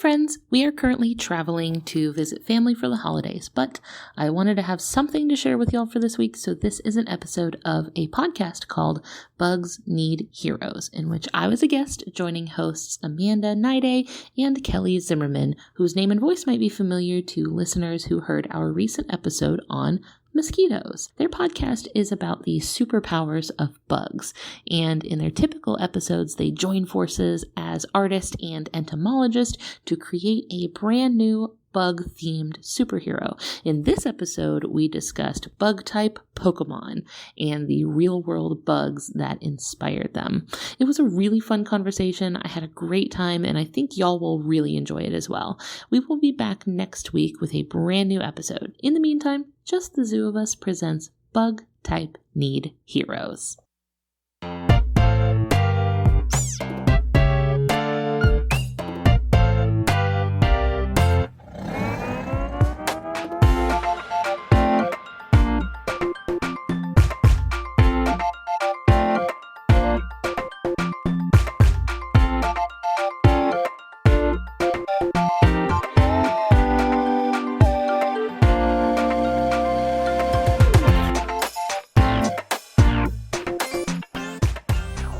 friends, we are currently traveling to visit family for the holidays, but I wanted to have something to share with y'all for this week, so this is an episode of a podcast called Bugs Need Heroes, in which I was a guest joining hosts Amanda Niday and Kelly Zimmerman, whose name and voice might be familiar to listeners who heard our recent episode on mosquitoes. Their podcast is about the superpowers of bugs, and in their typical episodes, they join forces as artist and entomologist to create a brand new bug-themed superhero. In this episode, we discussed bug-type Pokemon and the real-world bugs that inspired them. It was a really fun conversation. I had a great time, and I think y'all will really enjoy it as well. We will be back next week with a brand new episode. In the meantime, Just the Zoo of Us presents Bug-Type Need Heroes.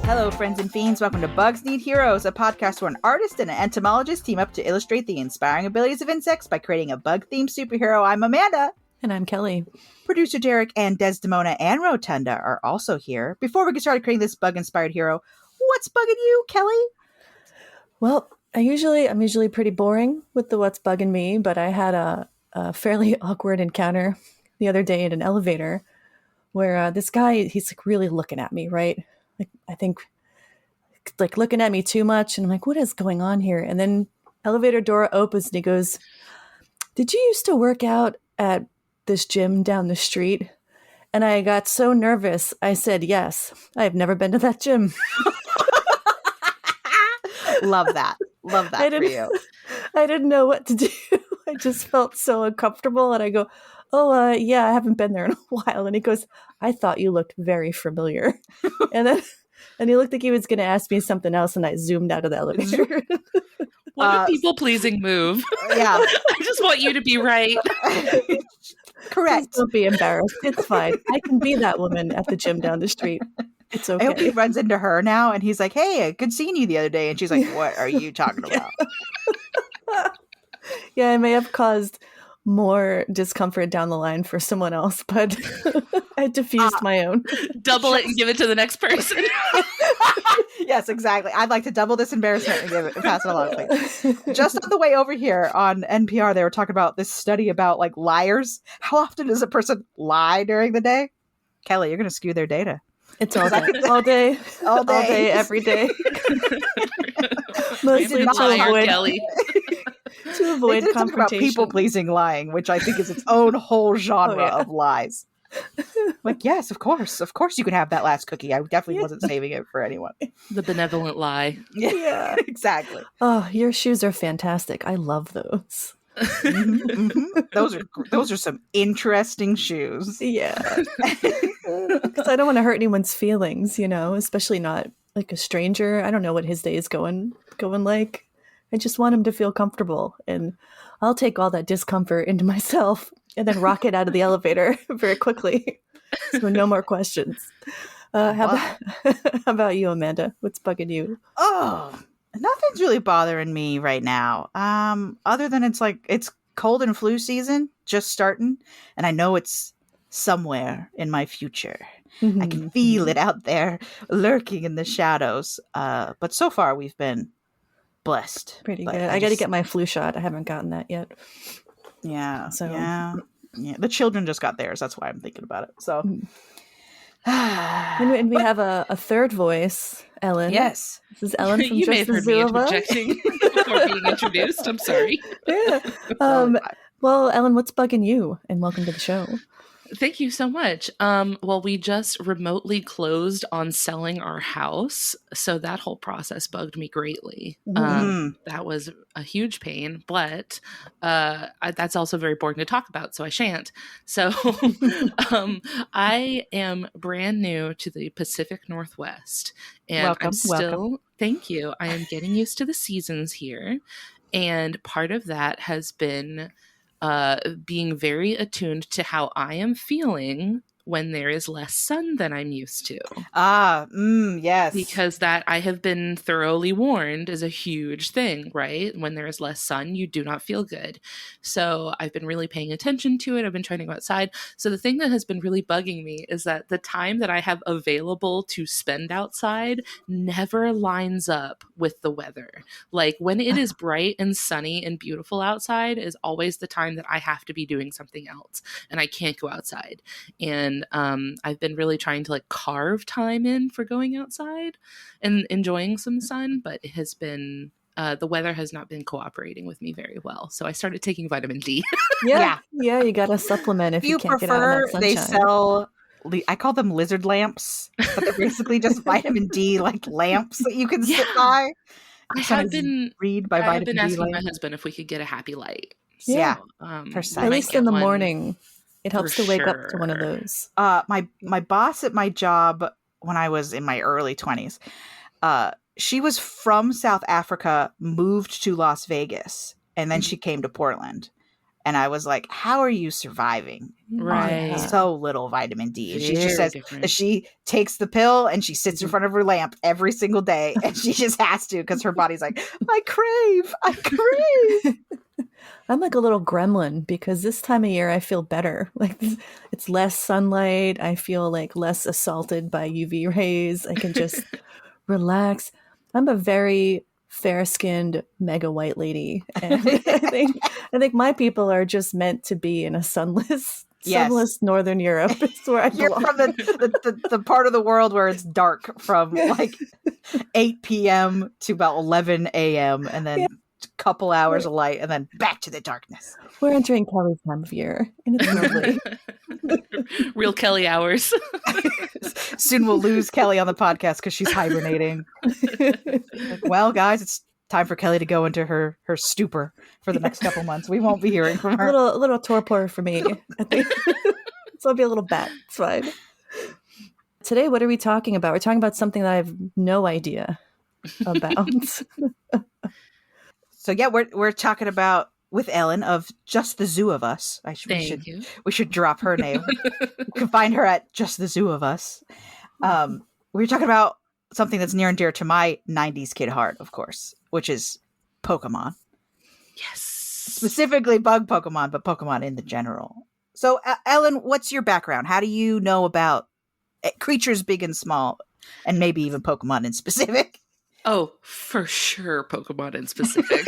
Hello, friends and fiends. Welcome to Bugs Need Heroes, a podcast where an artist and an entomologist team up to illustrate the inspiring abilities of insects by creating a bug-themed superhero. I'm Amanda. And I'm Kelly. Producer Derek and Desdemona and Rotunda are also here. Before we get started creating this bug-inspired hero, what's bugging you, Kelly? Well, I'm usually pretty boring with the what's bugging me, but I had a fairly awkward encounter the other day in an elevator where this guy, he's like really looking at me, right? Like, I think like looking at me too much. And I'm like, what is going on here? And then elevator door opens and he goes, did you used to work out at this gym down the street? And I got so nervous. I said, yes, I've never been to that gym. Love that. Love that for you. I didn't know what to do. I just felt so uncomfortable. And I go, yeah, I haven't been there in a while. And he goes, I thought you looked very familiar. And he looked like he was going to ask me something else. And I zoomed out of the elevator. What a people-pleasing move. Yeah. I just want you to be right. Correct. Please don't be embarrassed. It's fine. I can be that woman at the gym down the street. It's okay. I hope he runs into her now and he's like, hey, good seeing you the other day. And she's like, what are you talking about? Yeah, I may have caused more discomfort down the line for someone else, but I diffused my own. Double it and give it to the next person. Yes, exactly. I'd like to double this embarrassment and pass it along, please. Just on the way over here on NPR, they were talking about this study about like liars. How often does a person lie during the day? Kelly, you're going to skew their data. It's all day. All day. All day, every day. Mostly Kelly. To avoid confrontation. About people-pleasing lying, which I think is its own whole genre of lies. Like, yes, of course you can have that last cookie. I definitely wasn't saving it for anyone. The benevolent lie. Yeah, exactly. Oh, your shoes are fantastic. I love those. Those are some interesting shoes. Yeah, because I don't want to hurt anyone's feelings, especially not like a stranger. I don't know what his day is going like. I just want him to feel comfortable, and I'll take all that discomfort into myself and then rock it out of the elevator very quickly. So no more questions. How about you, Amanda? What's bugging you? Oh, nothing's really bothering me right now. Other than it's cold and flu season just starting, and I know it's somewhere in my future. Mm-hmm. I can feel it out there lurking in the shadows. But so far we've been blessed. Pretty good. I got to get my flu shot. I haven't gotten that yet. Yeah. So yeah. The children just got theirs. That's why I'm thinking about it. So, and we have a third voice, Ellen. Yes, this is Ellen from You may Just have the heard me Zoo of Us. interjecting before being introduced. I'm sorry. Yeah. Well, Ellen, what's bugging you? And welcome to the show. Thank you so much. Well, we just remotely closed on selling our house, so that whole process bugged me greatly. That was a huge pain, but that's also very boring to talk about, so I shan't. So I am brand new to the Pacific Northwest, and welcome. Thank you. I am getting used to the seasons here. And part of that has been being very attuned to how I am feeling when there is less sun than I'm used to. Yes. Because that, I have been thoroughly warned, is a huge thing, right? When there is less sun, you do not feel good. So I've been really paying attention to it. I've been trying to go outside. So the thing that has been really bugging me is that the time that I have available to spend outside never lines up with the weather. Like when it is bright and sunny and beautiful outside is always the time that I have to be doing something else and I can't go outside. And I've been really trying to like carve time in for going outside and enjoying some sun, but it has been the weather has not been cooperating with me very well. So I started taking vitamin D. Yeah, you gotta supplement if you can't get out in that sunshine. They sell, I call them lizard lamps, but they're basically just vitamin D like lamps that you can sit by. I have been asking my lamp. husband if we could get a happy light. So, at least in the morning. It helps to wake up to one of those. My boss at my job when I was in my early 20s, she was from South Africa, moved to Las Vegas, and then she came to Portland. And I was like, how are you surviving on so little vitamin D? And she just says that she takes the pill and she sits in front of her lamp every single day. And she just has to because her body's like, I crave. I'm like a little gremlin because this time of year I feel better. Like it's less sunlight. I feel like less assaulted by UV rays. I can just relax. I'm a very fair-skinned mega white lady, and I think my people are just meant to be in a sunless Northern Europe. It's where I belong. You're from the part of the world where it's dark from like 8 p.m. to about 11 a.m. and then a couple hours of light and then back to the darkness. We're entering Kelly's time of year, and it's lovely. Real Kelly hours. Soon we'll lose Kelly on the podcast because she's hibernating. Well, guys, it's time for Kelly to go into her stupor for the next couple months. We won't be hearing from her. A little torpor for me, I think. So I'll be a little bat. It's fine. Today, what are we talking about? We're talking about something that I have no idea about. So yeah, we're talking about with Ellen of Just the Zoo of Us. We should drop her name. You can find her at Just the Zoo of Us. We're talking about something that's near and dear to my 90s kid heart, of course, which is Pokemon. Yes. Specifically bug Pokemon, but Pokemon in the general. So Ellen, what's your background? How do you know about creatures big and small, and maybe even Pokemon in specific? Oh, for sure, Pokemon in specific.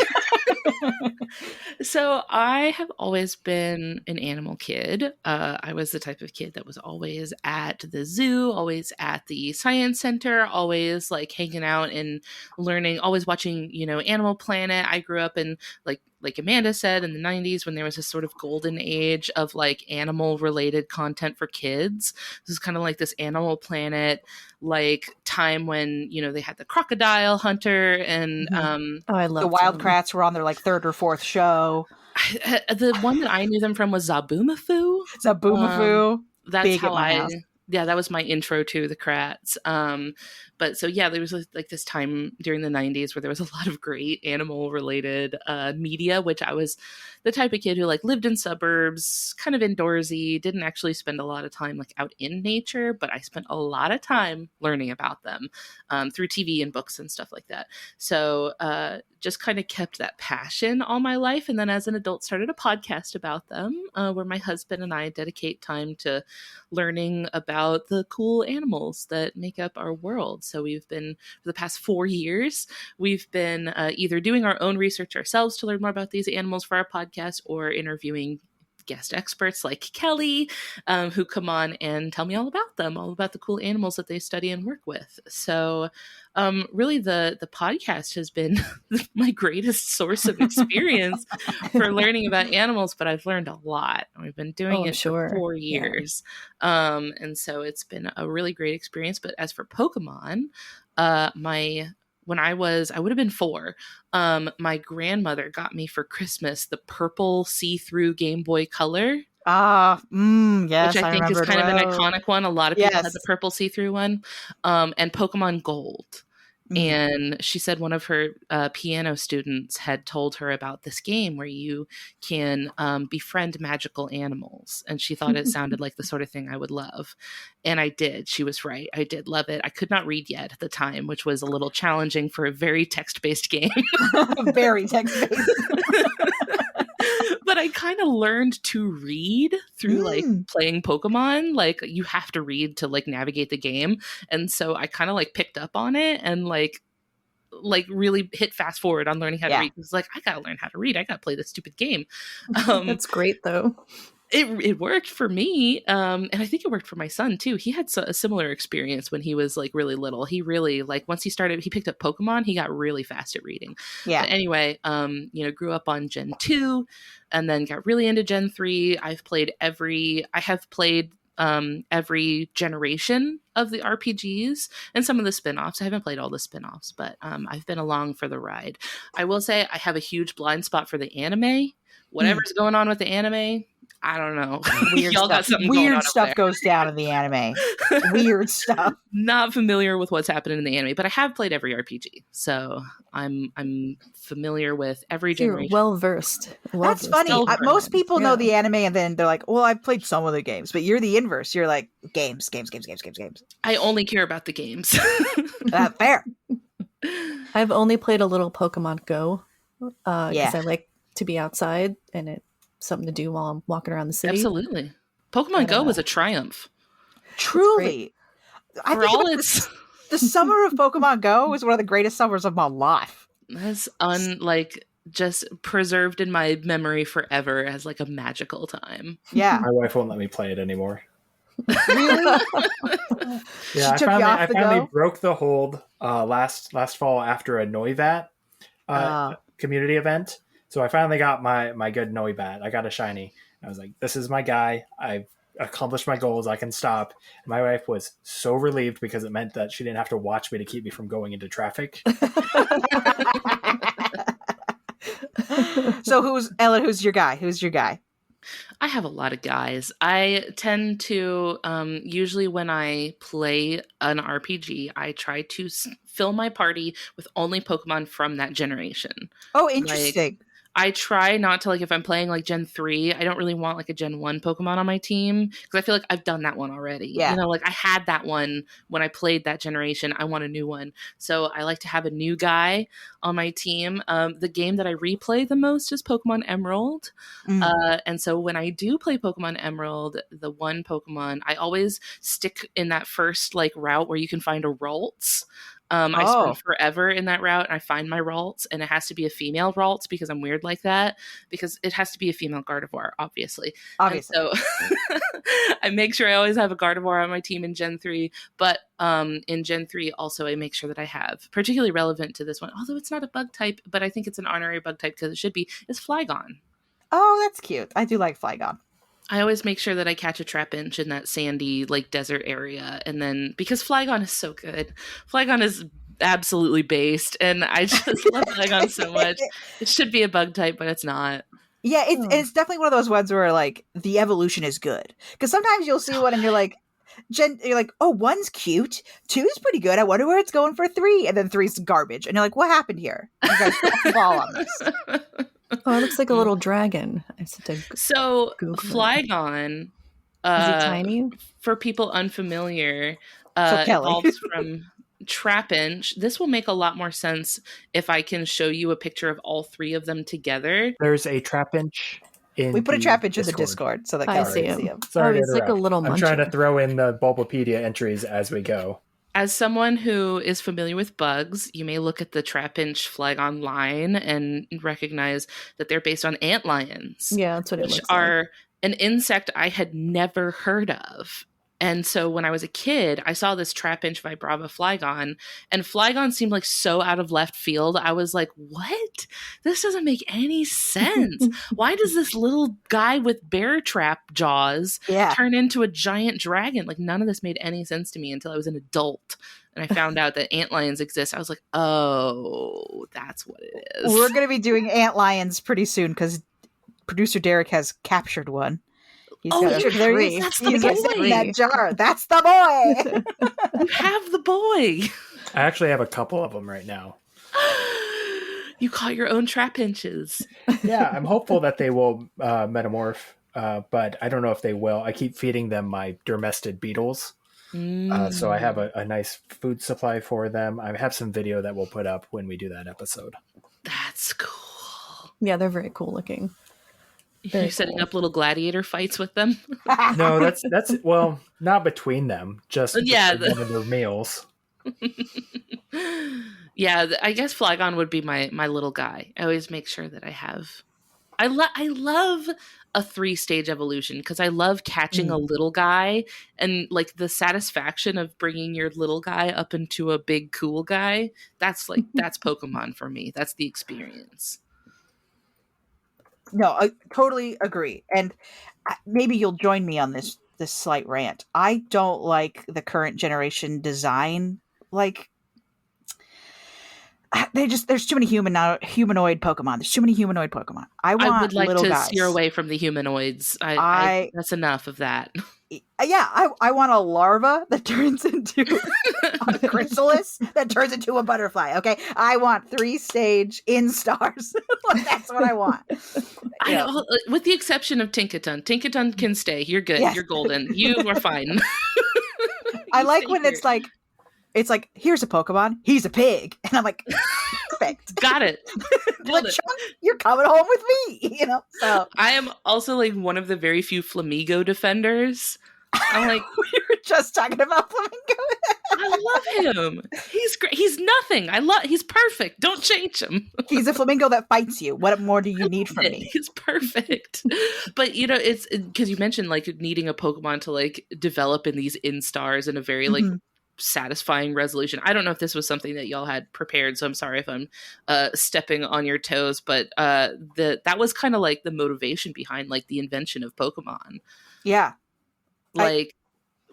So I have always been an animal kid. I was the type of kid that was always at the zoo, always at the science center, always like hanging out and learning, always watching, Animal Planet. I grew up in like Amanda said, in the 90s when there was this sort of golden age of like animal related content for kids. This is kind of like this Animal Planet like time when, they had the Crocodile Hunter and I love the Wildcrats were on their like third or fourth show. The one that I knew them from was Zaboomafoo. That's big how at my house. Yeah, that was my intro to the Krats. But so yeah, there was like this time during the 90s where there was a lot of great animal related media, which I was the type of kid who like lived in suburbs, kind of indoorsy, didn't actually spend a lot of time like out in nature, but I spent a lot of time learning about them through TV and books and stuff like that. So just kind of kept that passion all my life. And then as an adult started a podcast about them where my husband and I dedicate time to learning about the cool animals that make up our world. So we've been, for the past 4 years, we've been either doing our own research ourselves to learn more about these animals for our podcast or interviewing guest experts like Kelly, who come on and tell me all about them, all about the cool animals that they study and work with. So really the podcast has been my greatest source of experience for learning about animals, but I've learned a lot. We've been doing it for 4 years. Yeah. And so it's been a really great experience. But as for Pokemon, when I would have been 4, my grandmother got me for Christmas the purple see-through Game Boy Color. Yes. Which I think is kind of an iconic one. A lot of people had the purple see-through one. And Pokemon Gold. And she said one of her piano students had told her about this game where you can befriend magical animals. And she thought it sounded like the sort of thing I would love. And I did. She was right. I did love it. I could not read yet at the time, which was a little challenging for a very text-based game. Very text-based. But I kind of learned to read through like playing Pokemon. Like you have to read to like navigate the game. And so I kind of like picked up on it and like really hit fast forward on learning how to read. It's like, I gotta learn how to read. I gotta play this stupid game. That's great though. It worked for me. And I think it worked for my son too. He had a similar experience when he was like really little. He really like once he picked up Pokemon, he got really fast at reading. Yeah. But anyway, grew up on Gen 2 and then got really into Gen 3. I have played every generation of the RPGs and some of the spin-offs. I haven't played all the spin-offs, but I've been along for the ride. I will say I have a huge blind spot for the anime. Whatever's going on with the anime, I don't know. Weird Y'all stuff. got something Weird going on stuff goes down in the anime. Weird stuff. Not familiar with what's happening in the anime, but I have played every RPG, so I'm familiar with every generation. You're well versed. That's funny. Most people know the anime, and then they're like, "Well, I've played some of the games," but you're the inverse. You're like, games. I only care about the games. Fair. I've only played a little Pokemon Go because I like to be outside and it's something to do while I'm walking around the city. Absolutely. Pokemon Go was a triumph. Truly. I For think all its the summer of Pokemon Go was one of the greatest summers of my life. That's just preserved in my memory forever as like a magical time. Yeah. My wife won't let me play it anymore. Really? Yeah, I finally broke the hold last fall after a Noibat community event. So I finally got my good Noibat. I got a shiny. I was like, this is my guy. I've accomplished my goals. I can stop. And my wife was so relieved because it meant that she didn't have to watch me to keep me from going into traffic. So Ellen, who's your guy? I have a lot of guys. I tend to, usually when I play an RPG, I try to fill my party with only Pokemon from that generation. Oh, interesting. I try not to, like, if I'm playing, like, Gen 3, I don't really want, like, a Gen 1 Pokemon on my team, because I feel like I've done that one already. Yeah. You know, like, I had that one when I played that generation. I want a new one. So I like to have a new guy on my team. The game that I replay the most is Pokemon Emerald. And so when I do play Pokemon Emerald, the one Pokemon, I always stick in that first, like, route where you can find a Ralts. I spend forever in that route and I find my Ralts, and it has to be a female Ralts because I'm weird like that, because it has to be a female Gardevoir, obviously. And so I make sure I always have a Gardevoir on my team in Gen 3, but in Gen 3 also I make sure that I have, particularly relevant to this one, although it's not a bug type, but I think it's an honorary bug type because it should be, is Flygon. Oh, that's cute. I do like Flygon. I always make sure that I catch a Trapinch in that sandy, like, desert area. And then, because Flygon is so good. Flygon is absolutely based. And I just love Flygon so much. It should be a bug type, but it's not. Yeah, it's definitely one of those ones where, like, the evolution is good. Because sometimes you'll see one and you're like, oh, 1's cute. 2's pretty good. I wonder where it's going for 3. And then 3's garbage. And you're like, what happened here? You guys put the ball on this. Oh, it looks like a little dragon. So Flygon, is it tiny? For people unfamiliar, So evolves from Trapinch. This will make a lot more sense if I can show you a picture of all three of them together. There's a Trapinch. We put a Trapinch in the Discord so that I see can see him. him. Sorry, it's like a little muncher. I'm trying to throw in the Bulbapedia entries as we go. As someone who is familiar with bugs, you may look at the Trapinch Flygon line and recognize that they're based on antlions. Yeah, that's what it looks which like. are an insect I had never heard of. And so when I was a kid, I saw this Trapinch Vibrava Flygon, and Flygon seemed like so out of left field. I was like, what? This doesn't make any sense. Why does this little guy with bear trap jaws turn into a giant dragon? Like, none of this made any sense to me until I was an adult. And I found out that antlions exist. I was like, oh, that's what it is. We're going to be doing antlions pretty soon because producer Derek has captured one. He's that's the boy. In that jar. That's the boy. You have the boy. I actually have a couple of them right now. You caught your own trapinches. Yeah, I'm hopeful that they will metamorph, but I don't know if they will. I keep feeding them my dermestid beetles. So I have a nice food supply for them. I have some video that we'll put up when we do that episode. That's cool. Yeah, they're very cool looking. You're setting up little gladiator fights with them? No, that's well, not between them, just one of their meals. Yeah, I guess Flygon would be my little guy. I always make sure that I have. I love a 3-stage evolution because I love catching a little guy and like the satisfaction of bringing your little guy up into a big cool guy. That's Pokemon for me. That's the experience. No, I totally agree. And maybe you'll join me on this slight rant. I don't like the current generation design. Like, there's too many humanoid Pokemon. There's too many humanoid Pokemon. I would like little to guys. Steer away from the humanoids. I that's enough of that. Yeah, I want a larva that turns into a chrysalis that turns into a butterfly. Okay, I want 3-stage instars. That's what I want. With the exception of Tinkaton. Tinkaton can stay. You're good. Yes. You're golden. You are fine. I like when it's like, here's a Pokemon. He's a pig, and I'm like, perfect. Got it. You're coming home with me. So I am also like one of the very few Flamigo defenders. I'm like, we were just talking about Flamingo. I love him. He's great. He's nothing. He's perfect. Don't change him. He's a flamingo that fights you. What more do you need from me? He's perfect. But it's because you mentioned like needing a Pokemon to like develop in these instars in a very like satisfying resolution. I don't know if this was something that y'all had prepared, so I'm sorry if I'm stepping on your toes, but that was kind of like the motivation behind like the invention of Pokemon. Yeah. Like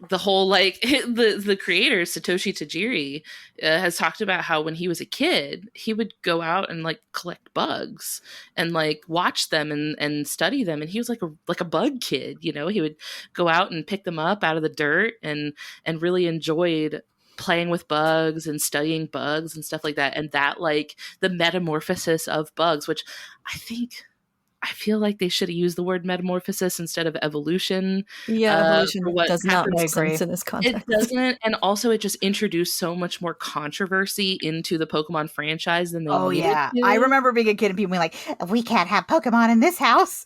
the whole like the creator Satoshi Tajiri has talked about how when he was a kid he would go out and like collect bugs and like watch them and study them, and he was like a bug kid. He would go out and pick them up out of the dirt and really enjoyed playing with bugs and studying bugs and stuff like that. And that like the metamorphosis of bugs, which I feel like they should have used the word metamorphosis instead of evolution. Yeah, evolution does not make sense in this context. It doesn't, and also it just introduced so much more controversy into the Pokemon franchise than they needed to. I remember being a kid and people being like, "We can't have Pokemon in this house.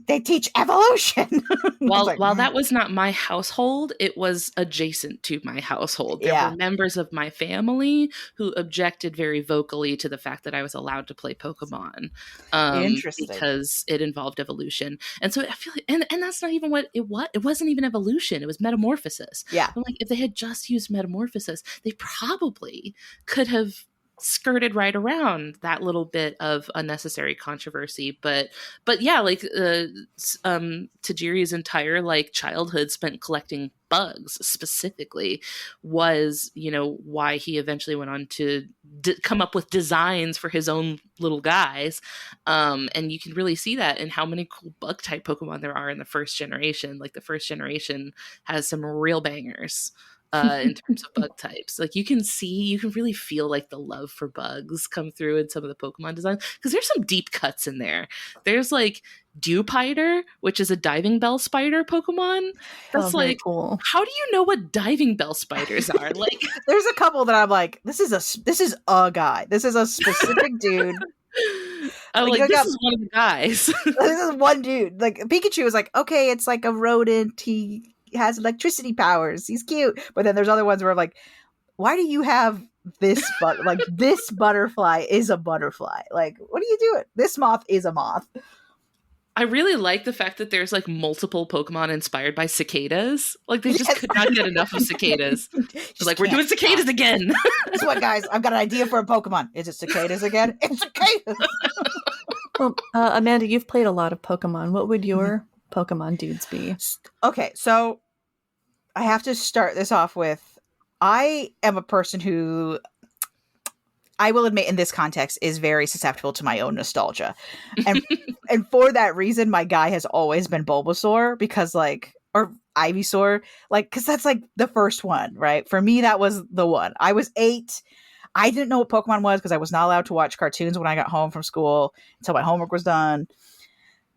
They teach evolution." While that was not my household, it was adjacent to my household. There were members of my family who objected very vocally to the fact that I was allowed to play Pokemon. Interesting. Because it involved evolution. And so I feel like, and that's not even what it was. It wasn't even evolution. It was metamorphosis. Yeah. I'm like, if they had just used metamorphosis, they probably could have skirted right around that little bit of unnecessary controversy. But yeah, like Tajiri's entire like childhood spent collecting bugs specifically was, why he eventually went on to come up with designs for his own little guys. And you can really see that in how many cool bug type Pokemon there are in the first generation. Like the first generation has some real bangers. In terms of bug types, like you can really feel like the love for bugs come through in some of the Pokemon designs, because there's some deep cuts in there. There's like Dewpider, which is a diving bell spider Pokemon. That's like, cool. How do you know what diving bell spiders are? Like, there's a couple that I'm like, this is a guy. This is a specific dude. I'm like, this is one of the guys. This is one dude. Like Pikachu is like, okay, it's like a rodent. He has electricity powers. He's cute. But then there's other ones where I'm like, why do you have this this butterfly is a butterfly? Like, what are you doing? This moth is a moth. I really like the fact that there's like multiple Pokemon inspired by cicadas. Like they just could not get enough of cicadas. Like, we're doing cicadas again. Guess what, guys? I've got an idea for a Pokemon. Is it cicadas again? It's cicadas. Well, Amanda, you've played a lot of Pokemon. What would your Pokemon dudes be? Okay, so I have to start this off with, I am a person who, I will admit in this context, is very susceptible to my own nostalgia. And and for that reason, my guy has always been Bulbasaur, because like, or Ivysaur, like, because that's like the first one, right? For me, that was the one. I was 8. I didn't know what Pokemon was because I was not allowed to watch cartoons when I got home from school until my homework was done.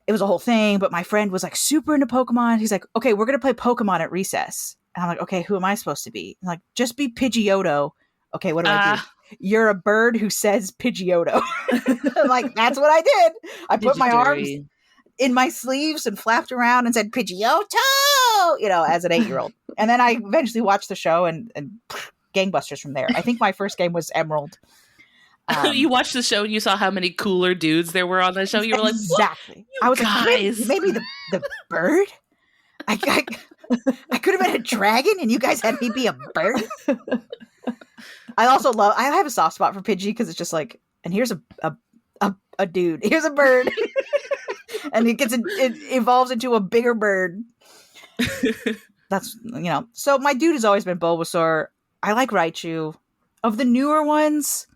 It was a whole thing, but my friend was like super into Pokemon. He's like, okay, we're going to play Pokemon at recess. And I'm like, okay, who am I supposed to be? I'm like, just be Pidgeotto. Okay, what do I do? You're a bird who says Pidgeotto. I'm like, that's what I did. I put my arms in my sleeves and flapped around and said Pidgeotto, as an 8-year-old. And then I eventually watched the show and gangbusters from there. I think my first game was Emerald. You watched the show and you saw how many cooler dudes there were on the show. You were like, exactly. I was guys. Like, maybe the bird. I could have been a dragon, and you guys had me be a bird. I also I have a soft spot for Pidgey because it's just like, and here's a dude. Here's a bird, and it evolves into a bigger bird. That's So my dude has always been Bulbasaur. I like Raichu. Of the newer ones,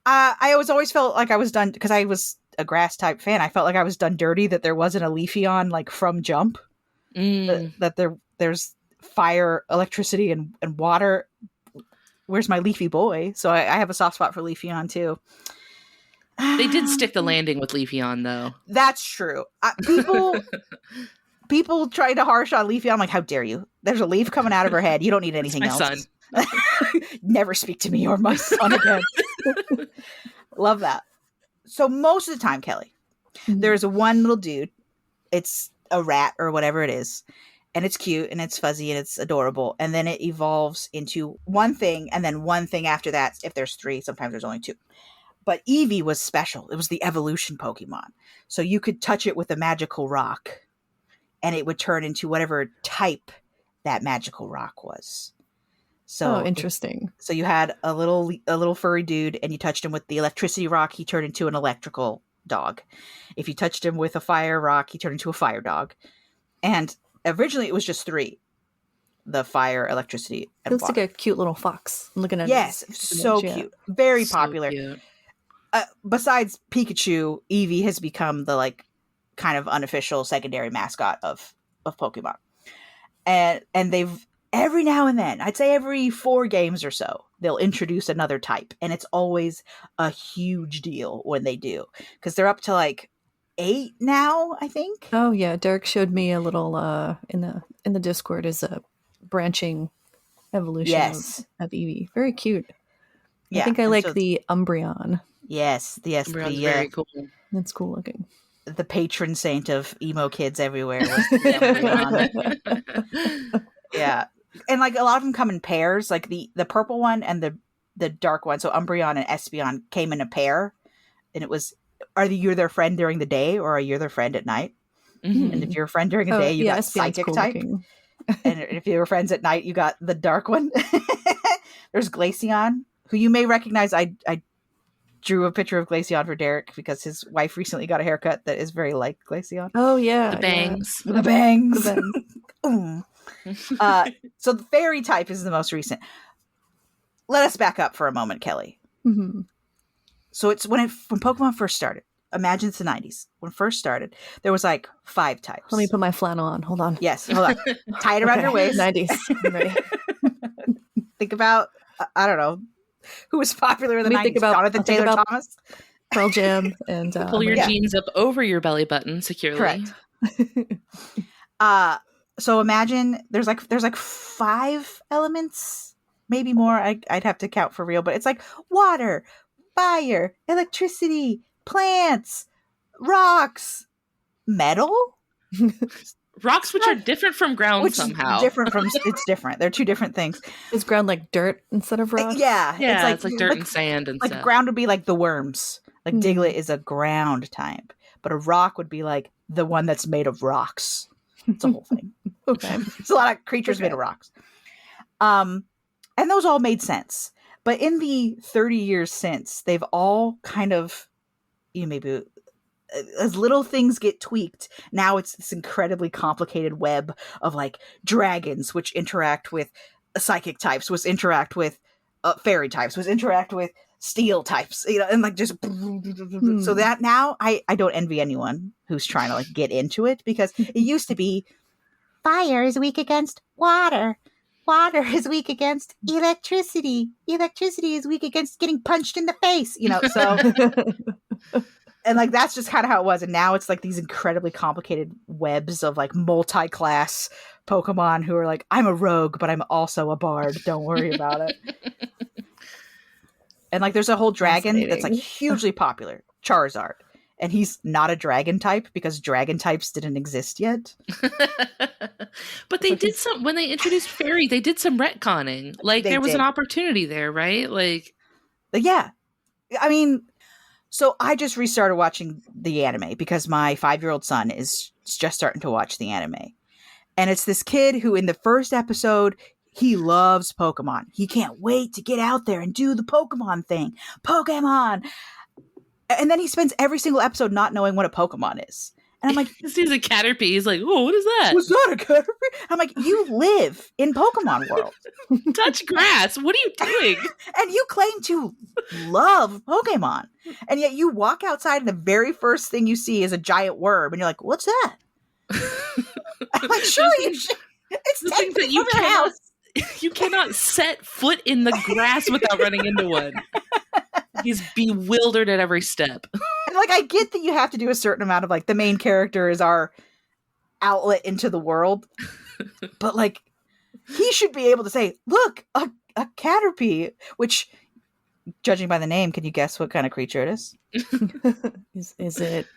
I always felt like I was done because I was a grass type fan. I felt like I was done dirty that there wasn't a Leafeon like from Jump. That there's fire, electricity, and water. Where's my Leafy boy? So I have a soft spot for Leafeon too. They did stick the landing with Leafeon though. That's true. People try to harsh on Leafeon. I'm like, how dare you? There's a leaf coming out of her head. You don't need anything else. Son. Never speak to me or my son again. Love that. So most of the time, Kelly, there's one little dude. It's a rat or whatever it is. And it's cute and it's fuzzy and it's adorable. And then it evolves into one thing and then one thing after that. If there's 3, sometimes there's only 2. But Eevee was special. It was the evolution Pokemon. So you could touch it with a magical rock and it would turn into whatever type that magical rock was. So interesting. So you had a little furry dude and you touched him with the electricity rock, he turned into an electrical dog. If you touched him with a fire rock, he turned into a fire dog. And originally it was just 3. The fire, electricity, and it looks water. like a cute little fox. I'm looking at Yes, so cute. Very popular. Cute. Besides Pikachu, Eevee has become the kind of unofficial secondary mascot of Pokemon. And they've every now and then, I'd say every 4 games or so, they'll introduce another type. And it's always a huge deal when they do. Because they're up to 8 now, I think. Oh yeah, Derek showed me a little in the Discord is a branching evolution of Eevee. Very cute. Yeah, I think I like the Umbreon. Yes. Umbreon's very cool. That's cool looking. The patron saint of emo kids everywhere was the Umbreon. Yeah. And a lot of them come in pairs, like the purple one and the dark one. So Umbreon and Espeon came in a pair, and it was, you're their friend during the day or are you their friend at night? Mm-hmm. And if you're a friend during the day, you got psychic cool type. Looking. And if you were friends at night, you got the dark one. There's Glaceon, who you may recognize. I drew a picture of Glaceon for Derek because his wife recently got a haircut that is very like Glaceon. Oh yeah, the bangs. Yeah. The bangs. So the fairy type is the most recent. Let us back up for a moment, Kelly. Mm-hmm. So it's when Pokemon first started. Imagine it's the 90s. When it first started, there was 5 types. Let me put my flannel on. Hold on. Yes, hold on. Tie it around your waist. 90s. I'm ready. Think about, I don't know, who was popular in the 90s? Think about, Jonathan Taylor Thomas? Pearl Jam. And pull your jeans up over your belly button securely. Correct. So imagine there's 5 elements, maybe more. I'd have to count for real, but it's water, fire, electricity, plants, rocks, metal. Rocks, which are different from ground somehow. It's different. They're 2 different things. Is ground dirt instead of rocks? Yeah. It's like dirt and sand and stuff. Ground would be the worms. Diglett is a ground type, but a rock would be the one that's made of rocks. It's a whole thing. Okay. It's a lot of creatures made of rocks. And those all made sense. But in the 30 years since, they've all kind of, maybe as little things get tweaked, now it's this incredibly complicated web of dragons, which interact with psychic types, which interact with fairy types, which interact with steel types, and just so that now I don't envy anyone who's trying to get into it, because it used to be fire is weak against water. Water is weak against electricity. Electricity is weak against getting punched in the face. So and like that's just kind of how it was. And now it's like these incredibly complicated webs of like multi-class Pokemon who are like, I'm a rogue, but I'm also a bard. Don't worry about it. And like there's a whole dragon that's like hugely popular, Charizard. And he's not a dragon type because dragon types didn't exist yet. But they did some, when they introduced fairy, they did some retconning. Like there was an opportunity there, right? Like, yeah. I mean, so I just restarted watching the anime because my 5-year-old son is just starting to watch the anime. And it's this kid who in the first episode, he loves Pokemon. He can't wait to get out there and do the Pokemon thing. Pokemon! And then he spends every single episode not knowing what a Pokemon is. And I'm like, he sees a Caterpie. He's like, oh, what is that? Was that a Caterpie? I'm like, you live in Pokemon world. Touch grass. What are you doing? And you claim to love Pokemon. And yet you walk outside and the very first thing you see is a giant worm. And you're like, what's that? I'm like, sure, you should. It's the thing that you cannot, you cannot set foot in the grass without running into one. He's bewildered at every step. And like, I get that you have to do a certain amount of like the main character is our outlet into the world, but like he should be able to say, look, a Caterpie, which judging by the name, can you guess what kind of creature it is? Is it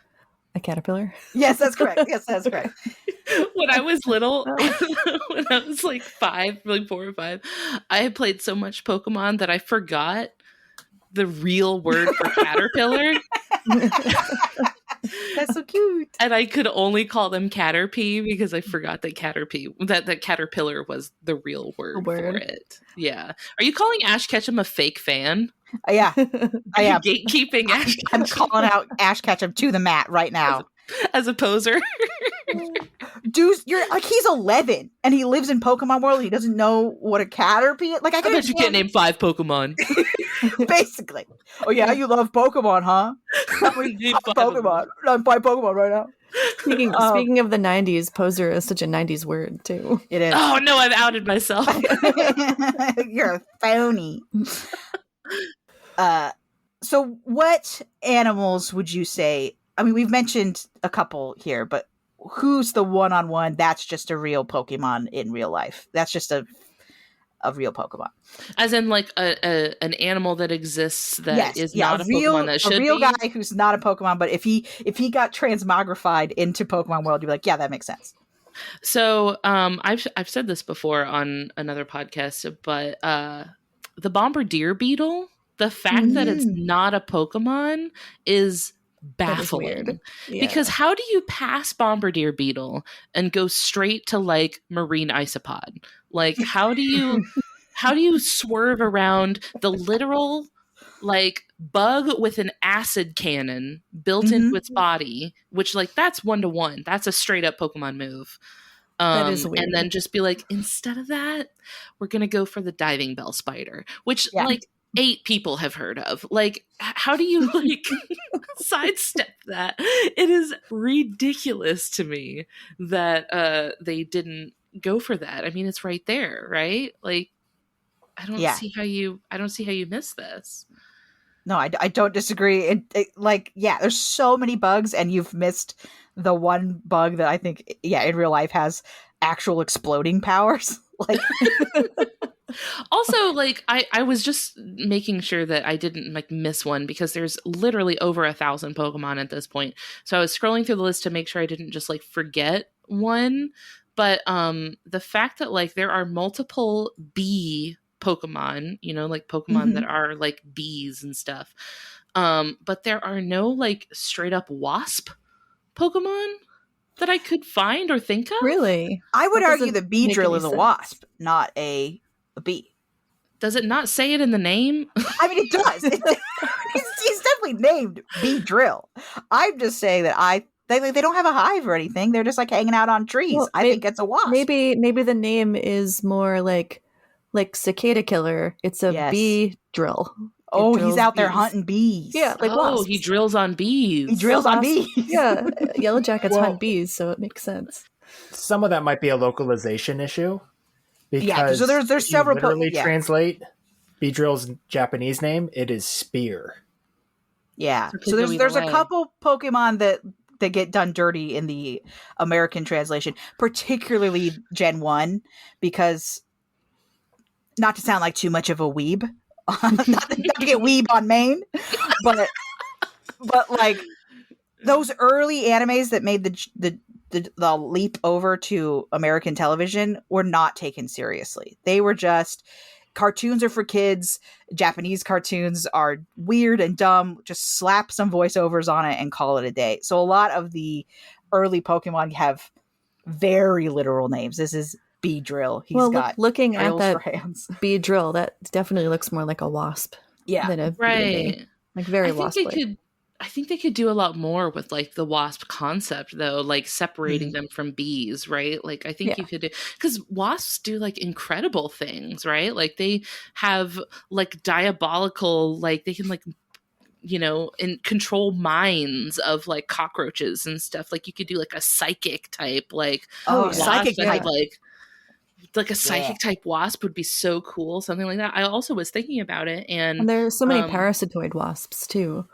a caterpillar? Yes, that's correct. Yes, that's correct. When I was little, when I was like 5, like 4 or 5, I had played so much Pokemon that I forgot the real word for caterpillar. That's so cute. And I could only call them Caterpie because I forgot that that caterpillar was the real word for it. Yeah. Are you calling Ash Ketchum a fake fan? Yeah. I am. Gatekeeping Ash Ketchum. I'm calling out Ash Ketchum to the mat right now. As a poser. Dude, you're like, he's 11 and he lives in Pokemon World. He doesn't know what a Caterpie is. Like, I bet you can't name 5 Pokemon. Basically. Oh yeah, you love Pokemon, huh? Pokemon. I'm playing Pokemon right now. Speaking of the 90s, poser is such a 90s word too. It is. Oh no, I've outed myself. You're a phony. So what animals would you say? I mean, we've mentioned a couple here, but who's the one-on-one that's just a real Pokemon in real life? That's just a real Pokemon. As in like an animal that exists that is not a real, Pokemon that should be? A real guy who's not a Pokemon, but if he got transmogrified into Pokemon World, you'd be like, yeah, that makes sense. So I've said this before on another podcast, but the Bombardier beetle, the fact that it's not a Pokemon is baffling. Yeah. Because how do you pass Bombardier beetle and go straight to like marine isopod? Like how do you swerve around the literal like bug with an acid cannon built into its body, which like that's 1-to-1. That's a straight up Pokemon move. That is weird. And then just be like, instead of that, we're gonna go for the diving bell spider, which like 8 people have heard of. Like, how do you like sidestep that? It is ridiculous to me that they didn't go for that. I mean, it's right there, right? Like, I don't see how you miss this. No, I don't disagree. Like, yeah, there's so many bugs, and you've missed the one bug that I think, in real life has actual exploding powers. Like, also, like, I was just making sure that I didn't like miss one because there's literally over 1,000 Pokemon at this point. So I was scrolling through the list to make sure I didn't just like forget one. But the fact that like there are multiple bee Pokemon, you know, like Pokemon that are like bees and stuff. But there are no like straight up wasp Pokemon that I could find or think of. Really? I would argue the Beedrill is a wasp, not a bee. Does it not say it in the name? I mean, it does. He's definitely named Beedrill. I'm just saying that they don't have a hive or anything. They're just like hanging out on trees. Well, I think it's a wasp. Maybe the name is more like cicada killer. It's a bee drill. Oh, he's out there hunting bees. Yeah, like wasps. He drills on bees. He drills on bees. Yeah, yellow jackets hunt bees, so it makes sense. some of that might be a localization issue. Because so there's several literally translate Beedrill's Japanese name, it is spear. Yeah. So there's a couple Pokemon that get done dirty in the American translation, particularly Gen 1, because not to sound like too much of a weeb, not to get weeb on Maine, but like those early animes that made the leap over to American television were not taken seriously. They were just cartoons are for kids. Japanese cartoons are weird and dumb. Just slap some voiceovers on it and call it a day. So a lot of the early Pokemon have very literal names. This is Beedrill. He's got looking at that Beedrill, that definitely looks more like a wasp. Yeah, than a bee. Like very wasp-like. I think they could do a lot more with like the wasp concept though, like separating them from bees, right? Like I think you could do, because wasps do like incredible things, right? Like they have like diabolical, like they can like, you know, and control minds of like cockroaches and stuff. Like you could do like a psychic type, like psychic type, like a psychic type wasp would be so cool. Something like that. I also was thinking about it, and there's so many parasitoid wasps too.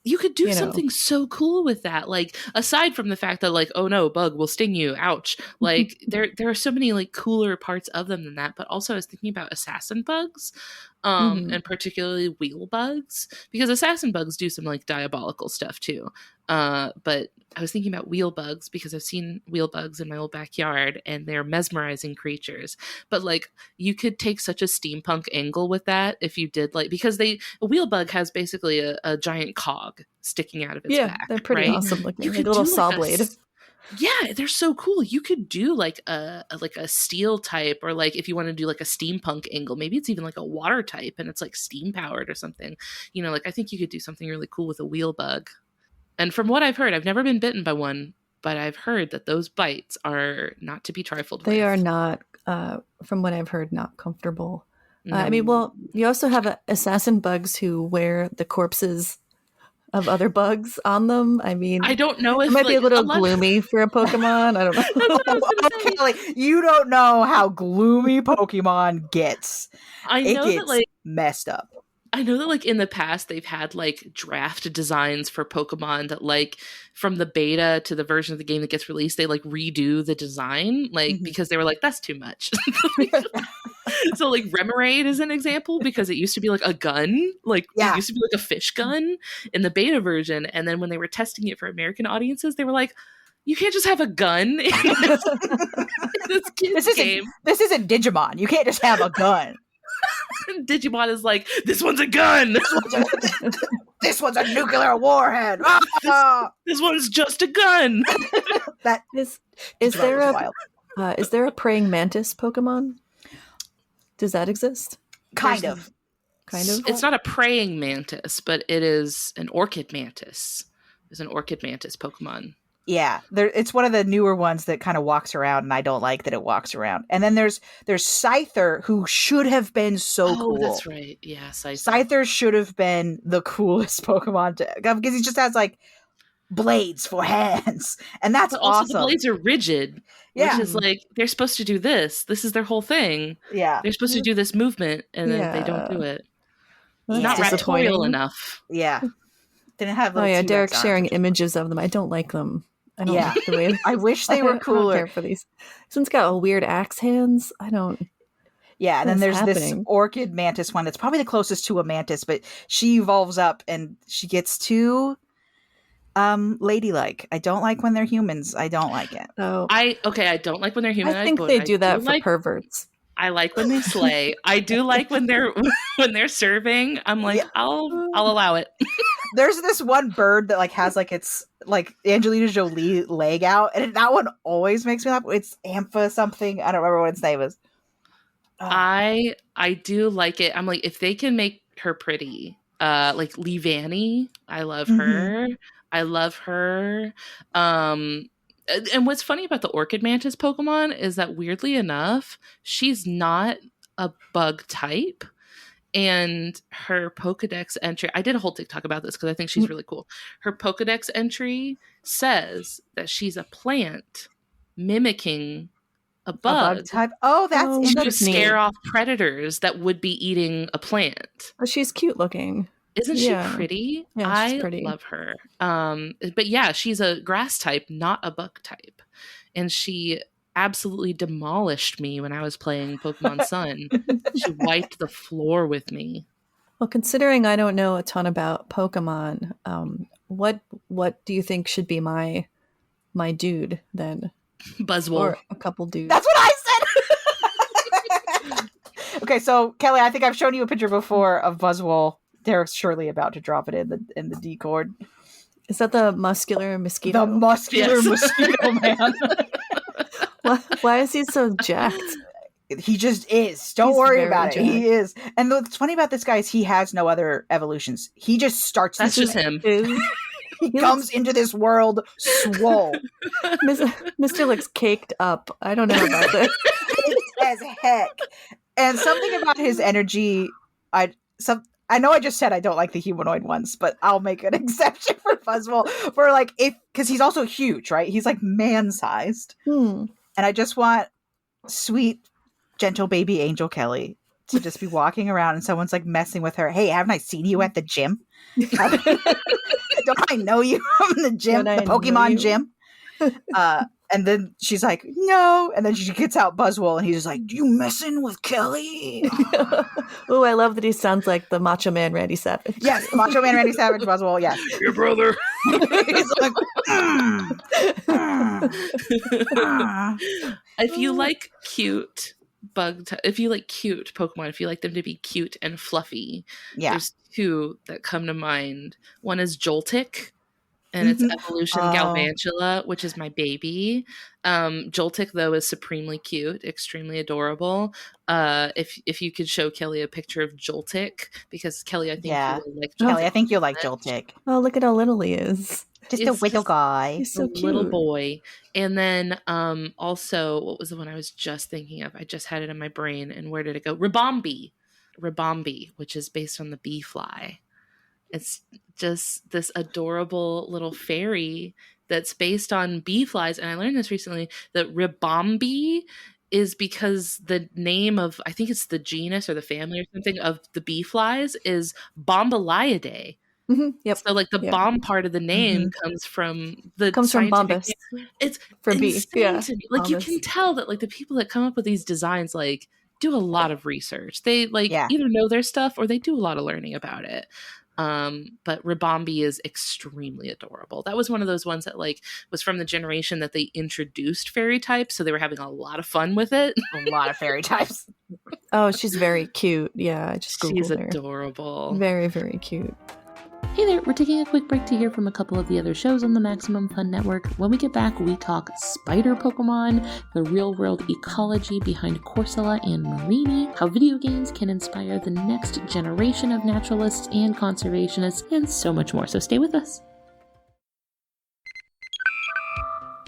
You could do something so cool with that. Like aside from the fact that like, oh no, bug will sting you. Ouch. Like there are so many like cooler parts of them than that. But also I was thinking about assassin bugs, and particularly wheel bugs, because assassin bugs do some like diabolical stuff too. But I was thinking about wheel bugs because I've seen wheel bugs in my old backyard and they're mesmerizing creatures. But like you could take such a steampunk angle with that if you did like, because a wheel bug has basically a giant cog sticking out of its back. They're pretty awesome looking. You like a little saw blade. Yeah, they're so cool. You could do like a steel type, or like if you want to do like a steampunk angle, maybe it's even like a water type and it's like steam powered or something. You know, like I think you could do something really cool with a wheel bug. And from what I've heard, I've never been bitten by one, but I've heard that those bites are not to be trifled with. They are not, from what I've heard, not comfortable. No. I mean, well, you also have assassin bugs who wear the corpses of other bugs on them. I mean, I don't know if it might be a little gloomy for a Pokemon. I don't know. Okay, like, you don't know how gloomy Pokemon gets. I know that like messed up. I know that like in the past they've had like draft designs for Pokemon that like from the beta to the version of the game that gets released, they like redo the design, like because they were like, that's too much. So like Remoraid is an example, because it used to be like a gun, like it used to be like a fish gun in the beta version. And then when they were testing it for American audiences, they were like, you can't just have a gun in this kid's game. This isn't Digimon. You can't just have a gun. Digimon is like, this one's a gun. This one's a nuclear warhead. This one's just a gun. That is there a praying mantis Pokemon? Does that exist? Kind of. It's not a praying mantis, but it is an orchid mantis. There's an orchid mantis Pokemon. Yeah, it's one of the newer ones that kind of walks around, and I don't like that it walks around. And then there's Scyther, who should have been so cool. Oh, that's right. Yeah, Scyther should have been the coolest Pokemon because he just has like blades for hands, and that's awesome. The blades are rigid, which is like they're supposed to do this. This is their whole thing. Yeah, they're supposed to do this movement, and then they don't do it. It's not raptorial enough. Yeah, didn't have. Derek's sharing images of them. I don't like them. I don't like the way. I wish they were cooler. I don't care for these. This one's got weird axe hands. I don't. Yeah, and then there's this orchid mantis one that's probably the closest to a mantis, but she evolves up and she gets too ladylike. I don't like when they're humans. I don't like it. Oh, I don't like when they're human. I think they do that for perverts. I like when they slay. I do like when they're serving. I'm like, I'll allow it. There's this one bird that like has like its like Angelina Jolie leg out, and that one always makes me laugh. It's Ampha something. I don't remember what its name is. I do like it. I'm like, if they can make her pretty, like Leavanny, I love her. I love her. And what's funny about the Orchid Mantis Pokemon is that weirdly enough, she's not a bug type. And her Pokedex entry, I did a whole TikTok about this because I think she's really cool. Her Pokedex entry says that she's a plant mimicking a bug type. Oh, that's to scare off predators that would be eating a plant. But she's cute looking. Isn't she pretty? Yeah, she's pretty. I love her. But yeah, she's a grass type, not a bug type. And she absolutely demolished me when I was playing Pokemon Sun. She wiped the floor with me. Well, considering I don't know a ton about Pokemon, what do you think should be my dude then? Buzzwole. Or a couple dudes. That's what I said! Okay, so Kelly, I think I've shown you a picture before of Buzzwole. They're surely about to drop it in the Discord. Is that the muscular mosquito? The muscular mosquito man. Why is he so jacked? He just is. Don't worry about it. He is. And what's funny about this guy is he has no other evolutions. He just starts. That's just him. He comes into this world swole. Mr. looks caked up. I don't know about this. As heck. And something about his energy, I know I just said I don't like the humanoid ones, but I'll make an exception for Buzzwole for because he's also huge, right? He's like man-sized. And I just want sweet, gentle baby Angel Kelly to just be walking around and someone's like messing with her. Hey, haven't I seen you at the gym? Don't I know you from the gym, the Pokemon gym? And then she's like, no. And then she gets out Buzzwole and he's just like, you messing with Kelly? Oh, I love that he sounds like the Macho Man Randy Savage. Yes, Macho Man Randy Savage, Buzzwole, yes. Your brother. He's like, If you like cute if you like cute Pokemon, if you like them to be cute and fluffy, there's two that come to mind. One is Joltik. And it's evolution Galvantula, which is my baby. Joltik, though, is supremely cute, extremely adorable. If you could show Kelly a picture of Joltik, because Kelly, I think you will like Joltik. Kelly, I think you'll like Joltik. Oh, look at how little he is. Just a little guy. He's so cute. Little boy. And then also, what was the one I was just thinking of? I just had it in my brain. And where did it go? Ribombee, which is based on the bee fly. It's just this adorable little fairy that's based on bee flies. And I learned this recently, that Ribombee is because the name of, I think it's the genus or the family or something of the bee flies is Bombyliidae. Yep. So like the bomb part of the name comes from the Bombus. It's for bee. Yeah. To me. Like Bombus. You can tell that like the people that come up with these designs like do a lot of research. They either know their stuff or they do a lot of learning about it. But Ribombee is extremely adorable. That was one of those ones that like was from the generation that they introduced fairy types, so they were having a lot of fun with it. A lot of fairy types. Oh, she's very cute. Yeah, I just Googled she's her. Adorable. Very, very cute. Hey there, we're taking a quick break to hear from a couple of the other shows on the Maximum Fun Network. When we get back, we talk spider Pokemon, the real-world ecology behind Corsola and Marini, how video games can inspire the next generation of naturalists and conservationists, and so much more. So stay with us.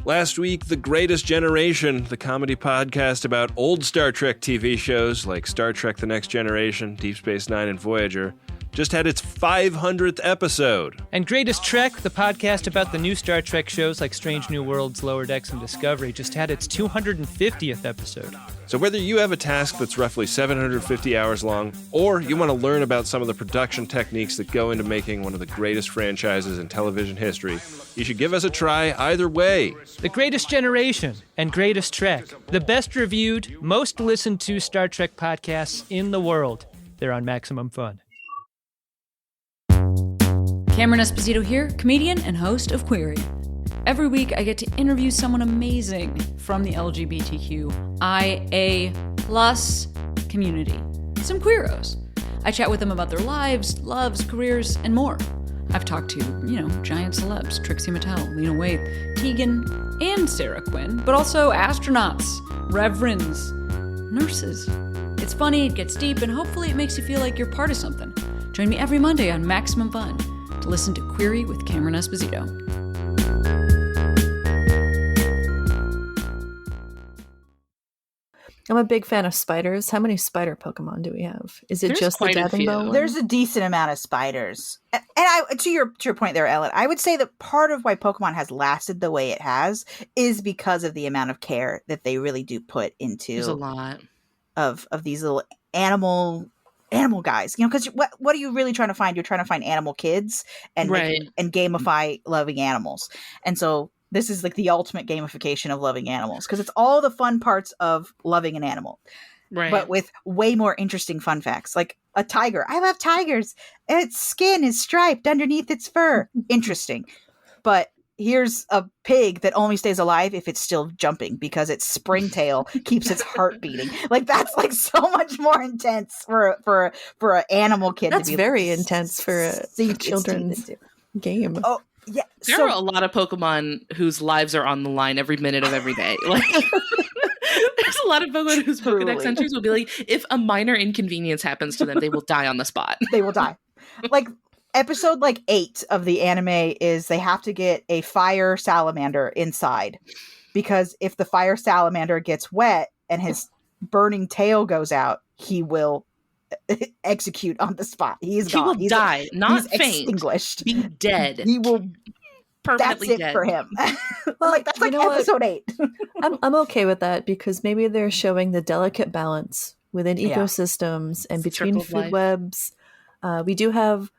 Last week, The Greatest Generation, the comedy podcast about old Star Trek TV shows like Star Trek The Next Generation, Deep Space Nine, and Voyager, just had its 500th episode. And Greatest Trek, the podcast about the new Star Trek shows like Strange New Worlds, Lower Decks, and Discovery, just had its 250th episode. So whether you have a task that's roughly 750 hours long, or you want to learn about some of the production techniques that go into making one of the greatest franchises in television history, you should give us a try either way. The Greatest Generation and Greatest Trek, the best reviewed, most listened to Star Trek podcasts in the world. They're on Maximum Fun. Cameron Esposito here, comedian and host of Query. Every week I get to interview someone amazing from the LGBTQIA+ community, some queeros. I chat with them about their lives, loves, careers, and more. I've talked to, giant celebs, Trixie Mattel, Lena Waithe, Tegan, and Sarah Quinn, but also astronauts, reverends, nurses. It's funny, it gets deep, and hopefully it makes you feel like you're part of something. Join me every Monday on Maximum Fun to listen to Query with Cameron Esposito. I'm a big fan of spiders. How many spider Pokemon do we have? Is it There's just the quite a few. Dabbing one? There's a decent amount of spiders. And to your point there, Ellen, I would say that part of why Pokemon has lasted the way it has is because of the amount of care that they really do put into There's a lot of these little animal guys. Because what are you really trying to find? You're trying to find animal kids and and gamify loving animals. And so this is like the ultimate gamification of loving animals, because it's all the fun parts of loving an animal. Right. But with way more interesting fun facts. Like a tiger. I love tigers. Its skin is striped underneath its fur. Interesting. But here's a pig that only stays alive if it's still jumping, because its springtail keeps its heart beating. Like, that's like so much more intense for an animal kid. That's to be very intense for a children's game. Oh, yeah. There are a lot of Pokemon whose lives are on the line every minute of every day. Like, there's a lot of Pokemon whose Pokedex entries will be like, if a minor inconvenience happens to them, they will die on the spot. They will die. Like, episode 8 of the anime is they have to get a fire salamander inside, because if the fire salamander gets wet and his burning tail goes out, he will execute on the spot. He will die, not faint. Extinguished. Be dead. He will permanently that's it dead for him. Well, that's like episode 8. I'm okay with that, because maybe they're showing the delicate balance within ecosystems and between food webs. We do have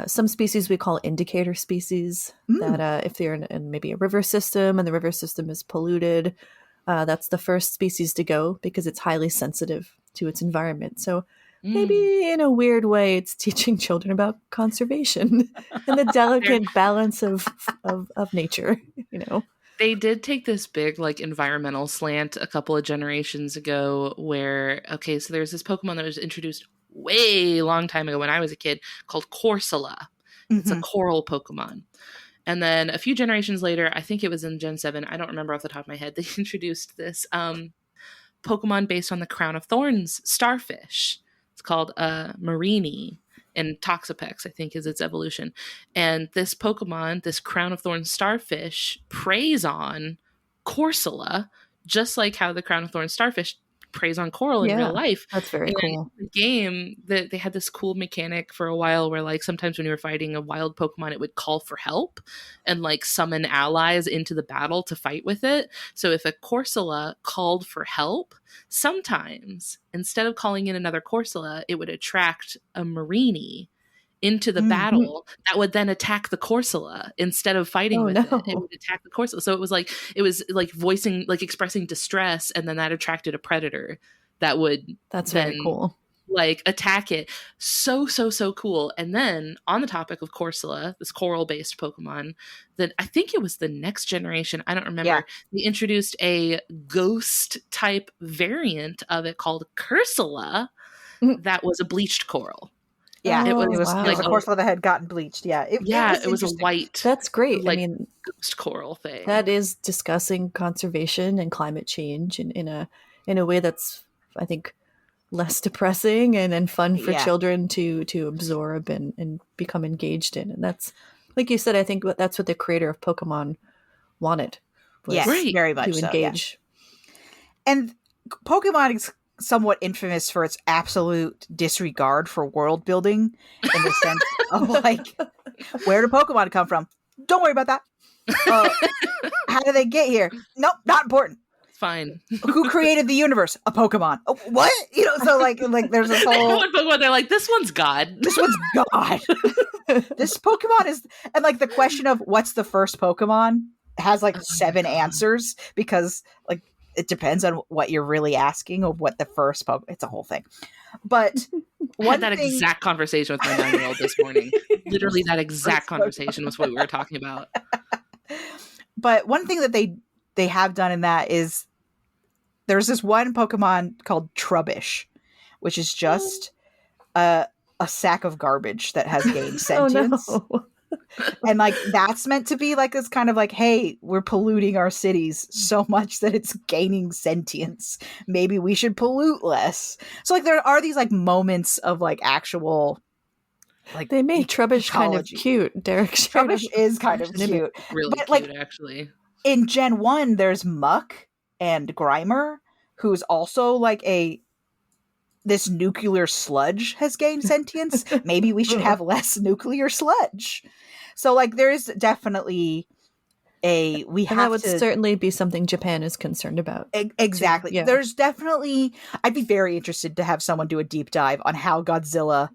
some species we call indicator species that if they're in maybe a river system and the river system is polluted, that's the first species to go, because it's highly sensitive to its environment. So maybe in a weird way, it's teaching children about conservation and the delicate balance of nature, They did take this big environmental slant a couple of generations ago where, so there's this Pokemon that was introduced way long time ago when I was a kid called Corsola. It's a coral Pokemon. And then a few generations later, I think it was in Gen 7, I don't remember off the top of my head, they introduced this Pokemon based on the Crown of Thorns starfish. It's called Marini, and Toxapex, I think, is its evolution. And this Pokemon, this Crown of Thorns starfish, preys on Corsola, just like how the Crown of Thorns starfish preys on coral in real life. That's very cool. In the game, they had this cool mechanic for a while where sometimes when you were fighting a wild Pokemon, it would call for help and summon allies into the battle to fight with it. So if a Corsola called for help, sometimes instead of calling in another Corsola, it would attract a Marini into the battle that would then attack the Corsola instead of fighting with it. It would attack the Corsola. So it was voicing, expressing distress, and then that attracted a predator that would very cool. Attack it. So cool. And then on the topic of Corsola, this coral based Pokemon, that I think it was the next generation, I don't remember, they introduced a ghost type variant of it called Cursola that was a bleached coral. Yeah, it was a Corsola that had gotten bleached. Yeah, it was a white. That's great. Ghost coral thing. That is discussing conservation and climate change in a way that's, I think, less depressing and fun for children to absorb and become engaged in. And that's, like you said, I think that's what the creator of Pokemon wanted. Yes, very much to engage. Yeah. And Pokemon is somewhat infamous for its absolute disregard for world building, in the sense of where do Pokemon come from? Don't worry about that. How do they get here? Nope, not important. Fine. Who created the universe? A Pokemon. Oh, what? So there's this whole Pokemon. They're like, this one's God. This one's God. This Pokemon is, and the question of what's the first Pokemon has 7 answers, because it depends on what you're really asking, or what the first Pokemon. It's a whole thing. But I had that exact conversation with my 9-year-old this morning. Literally, that exact conversation was what we were talking about. But one thing that they have done in that is there's this one Pokemon called Trubbish, which is just a sack of garbage that has gained sentience. Oh, no. And that's meant to be this kind of hey, we're polluting our cities so much that it's gaining sentience. Maybe we should pollute less. So there are these moments of actual they made Trubbish kind of cute. Derek Trubbish is kind of cute. Really cute, actually. In Gen 1, there's Muck and Grimer, who's also like this nuclear sludge has gained sentience. Maybe we should have less nuclear sludge. So like there is definitely that would certainly be something Japan is concerned about. Exactly. Yeah. There's definitely, I'd be very interested to have someone do a deep dive on how Godzilla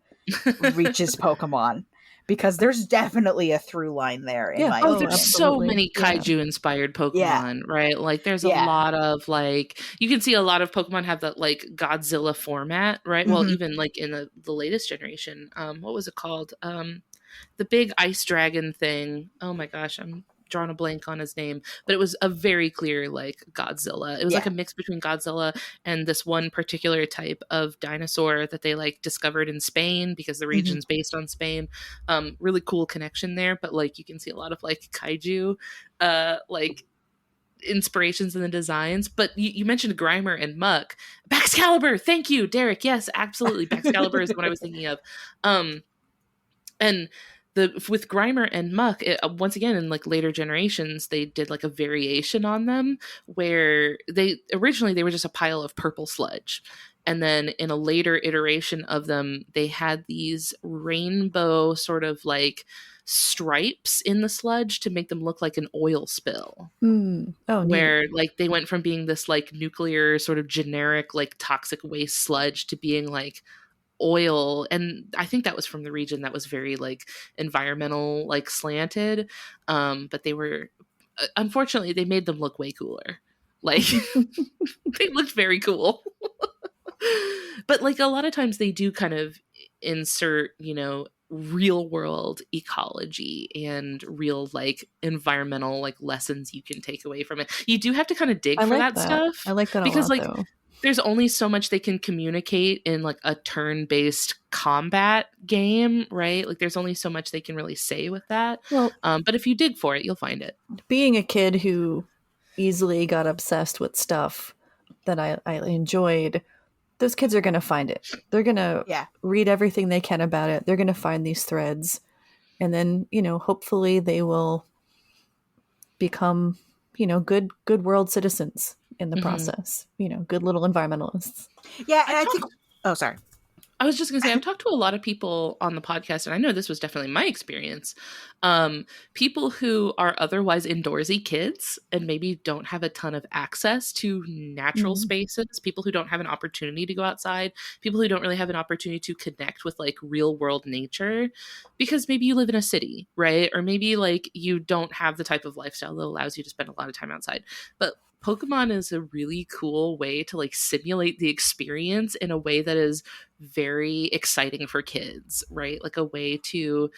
reaches Pokemon, because there's definitely a through line there. In my opinion. There's so many kaiju inspired Pokemon, right? Like there's a lot of like, you can see a lot of Pokemon have that like Godzilla format, right? Mm-hmm. Well, even like in the latest generation, what was it called? The big ice dragon thing. Oh my gosh, I'm drawing a blank on his name, but it was a very clear like Godzilla. It was like a mix between Godzilla and this one particular type of dinosaur that they like discovered in Spain, because the region's based on Spain. Really cool connection there, but like you can see a lot of like kaiju like inspirations in the designs. But you mentioned Grimer and Muck. Baxcalibur, thank you, Derek. Yes, absolutely. Baxcalibur is what I was thinking of. And with Grimer and Muck, once again, in like later generations, they did like a variation on them where originally they were just a pile of purple sludge. And then in a later iteration of them, they had these rainbow sort of like stripes in the sludge to make them look like an oil spill. Where like they went from being this like nuclear sort of generic like toxic waste sludge to being like oil. And I think that was from the region that was very like environmental like slanted, but they were unfortunately they made them look way cooler. Like they looked very cool. But like a lot of times they do kind of insert, you know, real world ecology and real like environmental like lessons you can take away from it. You do have to kind of dig for that stuff. I like that because a lot, like though. There's only so much they can communicate in like a turn-based combat game, right? Like there's only so much they can really say with that. Well, but if you dig for it, you'll find it. Being a kid who easily got obsessed with stuff that I enjoyed, those kids are going to find it. They're going to read everything they can about it. They're going to find these threads. And then, you know, hopefully they will become, you know, good world citizens in the process, you know, good little environmentalists. Yeah. And I think, sorry. I was just going to say, I've talked to a lot of people on the podcast, and I know this was definitely my experience. People who are otherwise indoorsy kids and maybe don't have a ton of access to natural spaces, people who don't have an opportunity to go outside, people who don't really have an opportunity to connect with like real world nature, because maybe you live in a city, right? Or maybe like you don't have the type of lifestyle that allows you to spend a lot of time outside. But Pokemon is a really cool way to like simulate the experience in a way that is very exciting for kids, right? Like a way to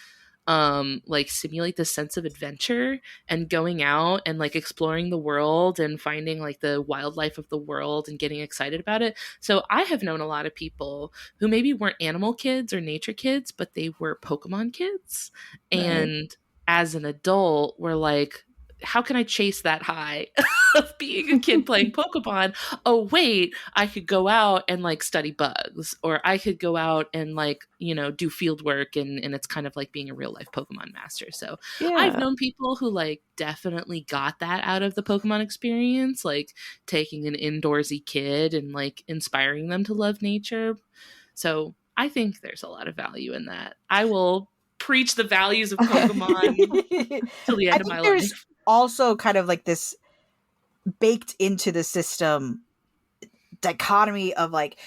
like simulate the sense of adventure and going out and like exploring the world and finding like the wildlife of the world and getting excited about it. So I have known a lot of people who maybe weren't animal kids or nature kids, but they were Pokemon kids. Right. And as an adult, we're like, how can I chase that high of being a kid playing Pokemon? Oh, wait, I could go out and like study bugs, or I could go out and like, you know, do field work, and it's kind of like being a real life Pokemon master. So I've known people who like definitely got that out of the Pokemon experience, like taking an indoorsy kid and like inspiring them to love nature. So I think there's a lot of value in that. I will preach the values of Pokemon till the end of my life. Also kind of like this baked into the system dichotomy of like,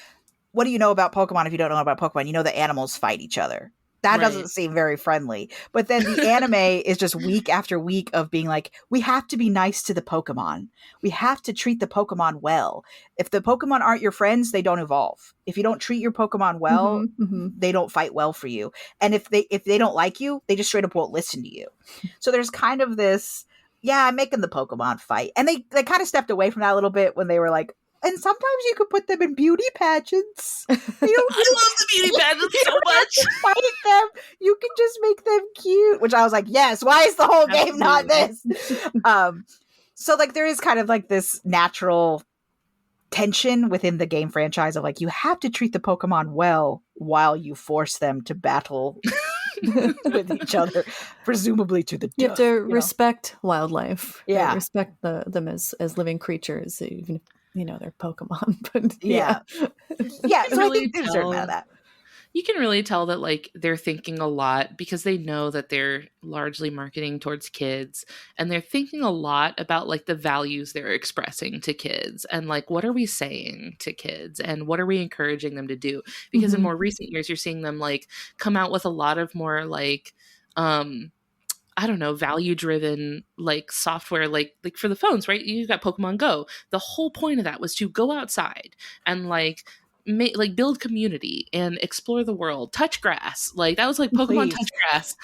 what do you know about Pokemon if you don't know about Pokemon? You know the animals fight each other. That doesn't seem very friendly. But then the anime is just week after week of being like, we have to be nice to the Pokemon. We have to treat the Pokemon well. If the Pokemon aren't your friends, they don't evolve. If you don't treat your Pokemon well, they don't fight well for you. And if they don't like you, they just straight up won't listen to you. So there's kind of this, I'm making the Pokemon fight. And they kind of stepped away from that a little bit when they were like, and sometimes you could put them in beauty pageants. I love the beauty pageants so much. Fight them. You can just make them cute. Which I was like, yes, why is the whole game not this? So like there is kind of like this natural tension within the game franchise of like, you have to treat the Pokemon well while you force them to battle with each other, presumably to the death. You have to respect wildlife. Yeah. Respect them as living creatures, even their Pokemon. But yeah. So I think there's a certain amount of that. You can really tell that like they're thinking a lot because they know that they're largely marketing towards kids, and they're thinking a lot about like the values they're expressing to kids and like what are we saying to kids and what are we encouraging them to do, because in more recent years you're seeing them like come out with a lot of more like I don't know, value driven like software, like for the phones, right? You got Pokemon Go. The whole point of that was to go outside and like build community and explore the world, touch grass. Like that was like Pokemon touch grass.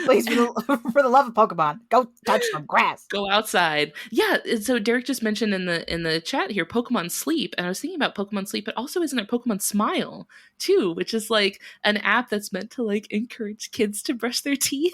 Please, for the love of Pokemon, go touch some grass. Go outside. Yeah. So Derek just mentioned in the chat here, Pokemon Sleep. And I was thinking about Pokemon Sleep, but also isn't it Pokemon Smile too, which is like an app that's meant to like encourage kids to brush their teeth.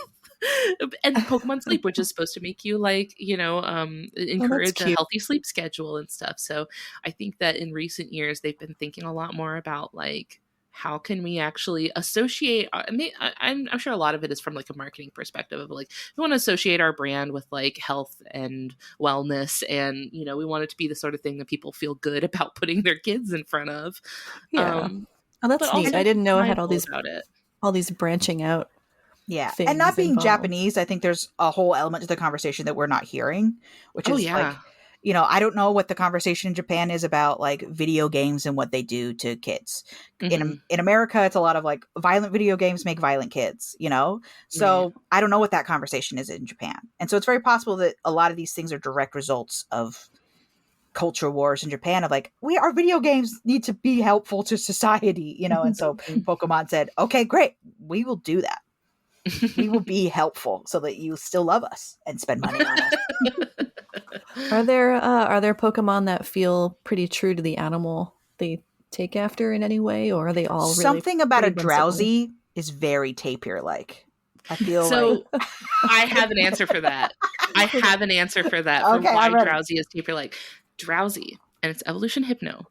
And Pokemon Sleep, which is supposed to make you like, encourage a healthy sleep schedule and stuff. So I think that in recent years, they've been thinking a lot more about like, how can we actually associate? I'm sure a lot of it is from like a marketing perspective of like, we want to associate our brand with like health and wellness. And, we want it to be the sort of thing that people feel good about putting their kids in front of. Yeah. That's neat. I didn't know it had all these branching out. Yeah. And not being involved. Japanese, I think there's a whole element to the conversation that we're not hearing, which is like, I don't know what the conversation in Japan is about like video games and what they do to kids. In America, it's a lot of like violent video games make violent kids, So I don't know what that conversation is in Japan. And so it's very possible that a lot of these things are direct results of culture wars in Japan of like, our video games need to be helpful to society, And so Pokemon said, okay, great. We will do that. We will be helpful so that you still love us and spend money on us. Are there Pokemon that feel pretty true to the animal they take after in any way, or are they all really something about a Drowsy is very tapir-like? I feel so. Like... I have an answer for that. For why Drowsy is tapir-like. Drowsy and its evolution Hypno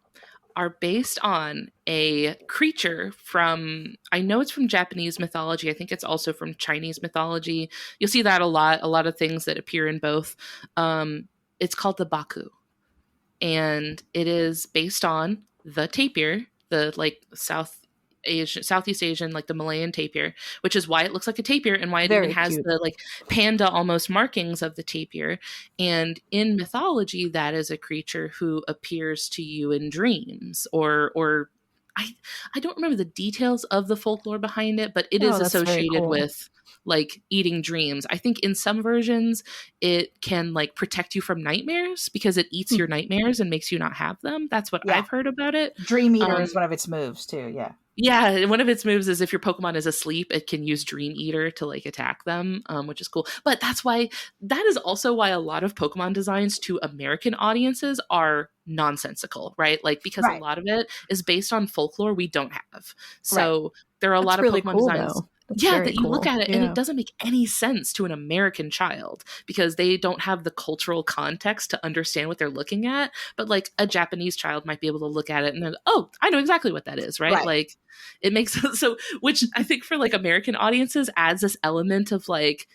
are based on a creature from, I know it's from Japanese mythology. I think it's also from Chinese mythology. You'll see that a lot of things that appear in both. It's called the Baku. And it is based on the tapir, the like Southeast Asian, like the Malayan tapir, which is why it looks like a tapir and why it even has the like panda almost markings of the tapir. And in mythology, that is a creature who appears to you in dreams or I don't remember the details of the folklore behind it, but it is associated with like eating dreams. I think in some versions it can like protect you from nightmares because it eats your nightmares and makes you not have them. That's what I've heard about it. Dream Eater is one of its moves too. Yeah. Yeah, one of its moves is if your Pokemon is asleep, it can use Dream Eater to like attack them, which is cool. But that is also why a lot of Pokemon designs to American audiences are nonsensical, right? Like because a lot of it is based on folklore we don't have. So there are a lot of Pokemon designs. Though. That you look at it and it doesn't make any sense to an American child because they don't have the cultural context to understand what they're looking at. But like a Japanese child might be able to look at it and then, oh, I know exactly what that is, right? Like it makes so, which I think for like American audiences adds this element of like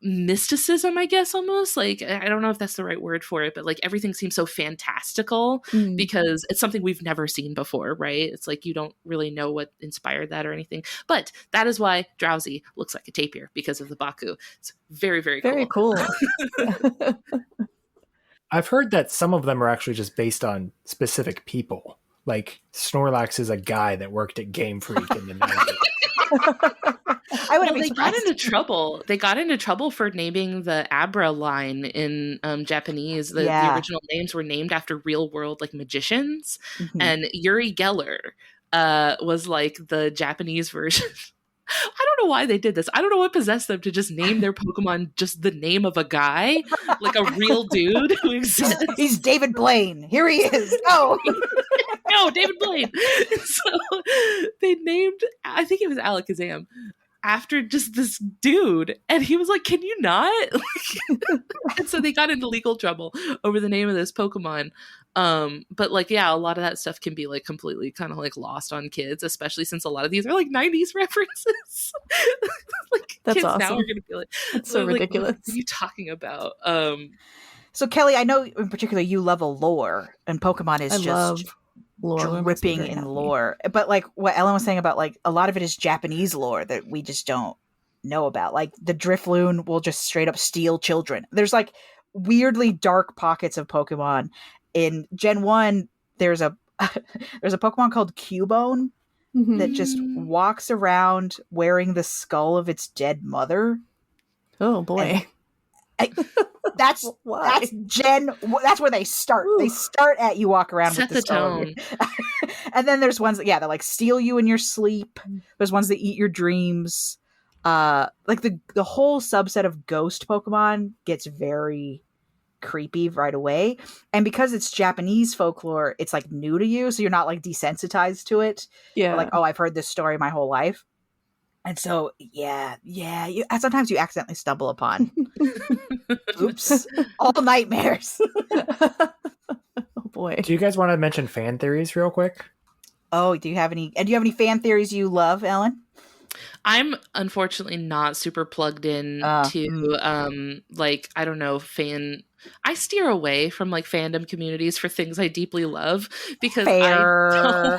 mysticism, I guess, almost like, I don't know if that's the right word for it, but like everything seems so fantastical because it's something we've never seen before, right? It's like you don't really know what inspired that or anything, but that is why Drowsy looks like a tapir because of the Baku. It's very, very cool. Very cool. I've heard that some of them are actually just based on specific people. Like Snorlax is a guy that worked at Game Freak in the 90s. They got into trouble. They got into trouble for naming the Abra line in Japanese. The original names were named after real world like magicians, and Uri Geller was like the Japanese version. I don't know why they did this. I don't know what possessed them to just name their Pokemon just the name of a guy, like a real dude who exists. He's David Blaine. Here he is. Oh. No, David Blaine. So they named, I think it was Alakazam, after just this dude, and he was like, can you not? And so they got into legal trouble over the name of this Pokemon. But like, a lot of that stuff can be like completely kind of like lost on kids, especially since a lot of these are like 90s references. Like that's kids awesome. Now are gonna be like, that's so ridiculous. What are you talking about? So Kelly, I know in particular you love a lore, and Pokemon is just dripping in lore. But like what Ellen was saying about like a lot of it is Japanese lore that we just don't know about. Like the Drifloon will just straight up steal children. There's like weirdly dark pockets of Pokemon. In Gen 1, there's a Pokemon called Cubone that just walks around wearing the skull of its dead mother. Oh boy. That's where they start. Ooh. They start at you walk around Set with the tone. And then there's ones that like steal you in your sleep. There's ones that eat your dreams. Like the whole subset of ghost Pokemon gets very creepy right away. And because it's Japanese folklore, it's like new to you, so you're not like desensitized to it. Yeah. Or like, oh, I've heard this story my whole life. And so, sometimes you accidentally stumble upon. Oops. All nightmares. Oh, boy. Do you guys want to mention fan theories real quick? Oh, do you have any fan theories you love, Ellen? I'm unfortunately not super plugged in to, like, I don't know, I steer away from like fandom communities for things I deeply love because I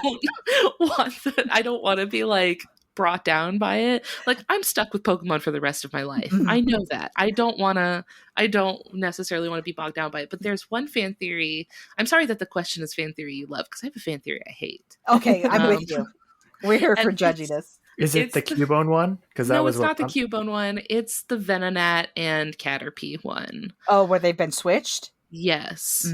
don't want to be like brought down by it. Like I'm stuck with Pokemon for the rest of my life. I know that. I don't necessarily want to be bogged down by it. But there's one fan theory. I'm sorry that the question is fan theory you love, because I have a fan theory I hate. Okay, I'm with you. We're here for judging this. Is it the Cubone one? Because no, it's not the Cubone one. It's the Venonat and Caterpie one. Oh, where they've been switched? Yes.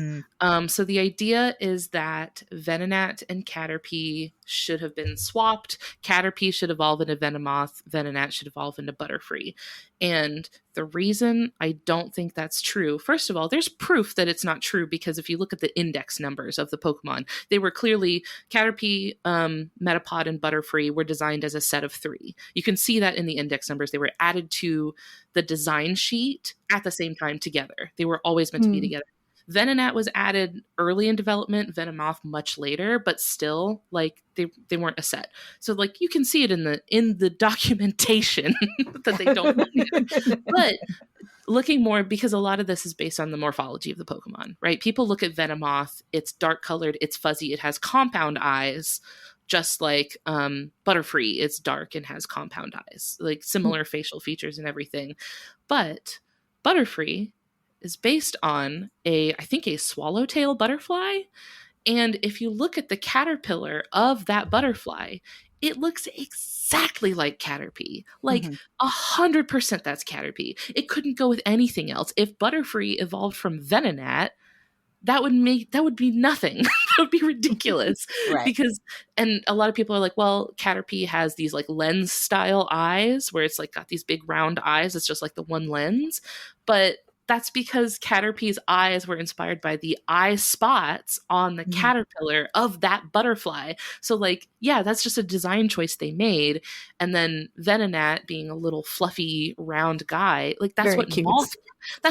So the idea is that Venonat and Caterpie should have been swapped. Caterpie should evolve into Venomoth. Venonat should evolve into Butterfree. And the reason I don't think that's true, first of all, there's proof that it's not true, because if you look at the index numbers of the Pokemon, they were clearly Caterpie, Metapod, and Butterfree were designed as a set of 3. You can see that in the index numbers. They were added to the design sheet at the same time together. They were always meant to be together. Venonat was added early in development, Venomoth much later, but still, like, they weren't a set. So, like, you can see it in the documentation that they don't. But looking more, because a lot of this is based on the morphology of the Pokemon, right? People look at Venomoth, it's dark colored, it's fuzzy, it has compound eyes, just like Butterfree, it's dark and has compound eyes, like similar facial features and everything. But Butterfree is based on I think a swallowtail butterfly. And if you look at the caterpillar of that butterfly, it looks exactly like Caterpie. Like 100% that's Caterpie. It couldn't go with anything else. If Butterfree evolved from Venonat, that would be nothing. That would be ridiculous. Right. Because, and a lot of people are like, well, Caterpie has these like lens style eyes where it's like got these big round eyes. It's just like the one lens. But that's because Caterpie's eyes were inspired by the eye spots on the caterpillar of that butterfly. So, like, yeah, that's just a design choice they made. And then Venonat being a little fluffy, round guy, like that's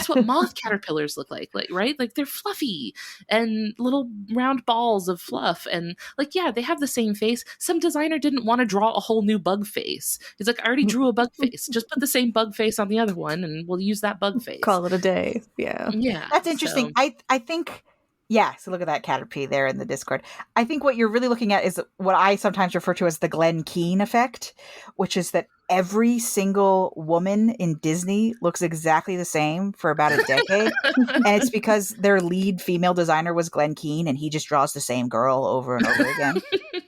what moth caterpillars look like, right? Like they're fluffy and little round balls of fluff. And like, yeah, they have the same face. Some designer didn't want to draw a whole new bug face. He's like, I already drew a bug face. Just put the same bug face on the other one and we'll use that bug face. Call it a day. Yeah. Yeah. That's interesting. So. I think, yeah, so look at that Caterpie there in the Discord. I think what you're really looking at is what I sometimes refer to as the Glen Keane effect, which is that every single woman in Disney looks exactly the same for about a decade. And it's because their lead female designer was Glen Keane, and he just draws the same girl over and over again.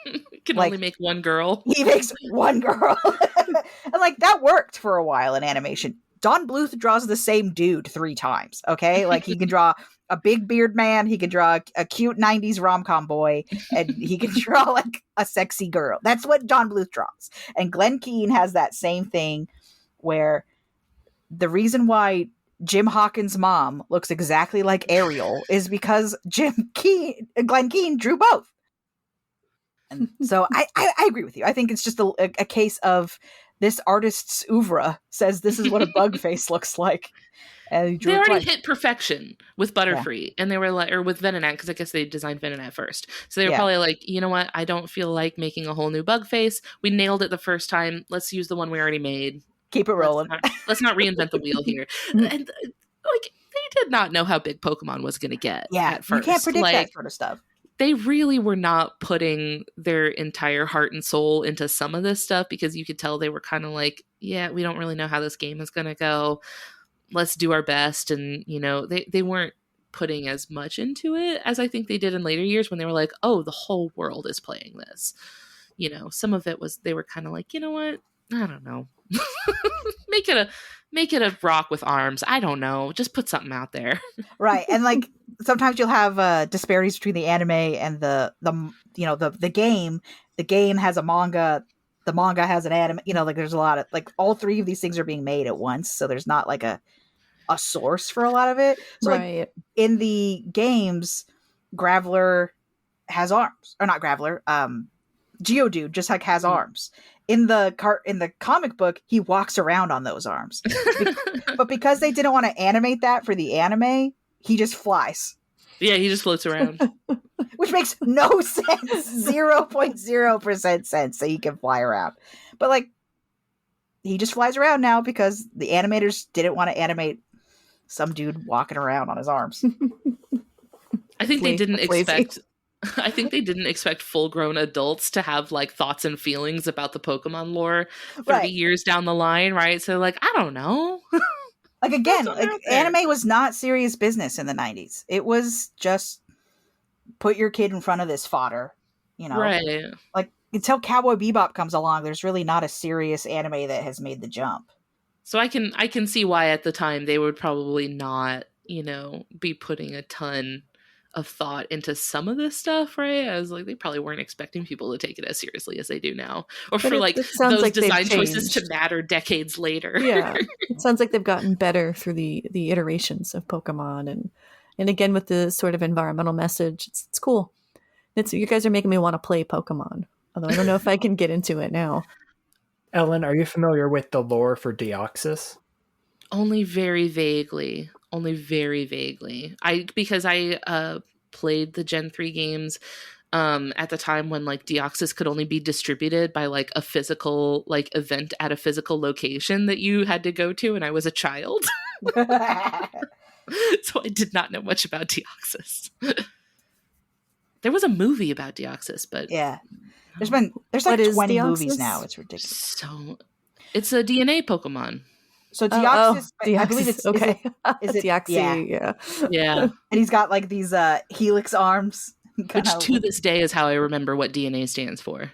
He can only make one girl. He makes one girl. And like that worked for a while in animation. Don Bluth draws the same dude 3 times, okay? Like he can draw a big beard man, he can draw a cute 90s rom-com boy, and he can draw like a sexy girl. That's what Don Bluth draws. And Glen Keane has that same thing where the reason why Jim Hawkins' mom looks exactly like Ariel is because Glen Keane drew both. And so I agree with you. I think it's just a case of this artist's oeuvre says this is what a bug face looks like. And they already hit perfection with Butterfree, and they were like, or with Venonat, because I guess they designed Venonat first. So they were probably like, you know what? I don't feel like making a whole new bug face. We nailed it the first time. Let's use the one we already made. Keep it rolling. Let's not reinvent the wheel here. And like they did did not know how big Pokemon was going to get. Yeah, at first. You can't predict that sort of stuff. They really were not putting their entire heart and soul into some of this stuff, because you could tell they were kind of like, yeah, we don't really know how this game is going to go. Let's do our best. And, they weren't putting as much into it as I think they did in later years when they were like, oh, the whole world is playing this. Some of it was, they were kind of like, you know what? I don't know. Make it a rock with arms. I don't know. Just put something out there. Right. And like sometimes you'll have disparities between the anime and the game. The game has a manga. The manga has an anime. Like there's a lot of like all three of these things are being made at once. So there's not like a source for a lot of it. So Right. like in the games, Graveler has arms. Or not Graveler. Geodude just like has arms. In the comic book, he walks around on those arms. But because they didn't want to animate that for the anime, he just flies. Yeah, he just floats around. Which makes no sense. 0.0% sense that he can fly around. But like, he just flies around now because the animators didn't want to animate some dude walking around on his arms. I think they didn't expect... I think they didn't expect full-grown adults to have like thoughts and feelings about the Pokemon lore 30 years down the line, right? So like, I don't know. Like again, like anime was not serious business in the 90s. It was just put your kid in front of this fodder, Right. Like until Cowboy Bebop comes along, there's really not a serious anime that has made the jump. So I can see why at the time they would probably not, be putting a ton of thought into some of this stuff, right? I was like, they probably weren't expecting people to take it as seriously as they do now, or but for like those like design choices to matter decades later. Yeah, it sounds like they've gotten better through the iterations of Pokemon, and again with the sort of environmental message. It's cool. You guys are making me want to play Pokemon, although I don't know if I can get into it now. Ellen, are you familiar with the lore for Deoxys? Only very vaguely. Because I played the Gen 3 games at the time when like Deoxys could only be distributed by like a physical like event at a physical location that you had to go to, and I was a child. So I did not know much about Deoxys. There was a movie about Deoxys, but yeah. There's like 20 movies now. It's ridiculous. So it's a DNA Pokemon. So Deoxys, Deoxys, I believe it's okay. Is it Deoxys? Yeah. And he's got like these helix arms, which to this day is how I remember what DNA stands for.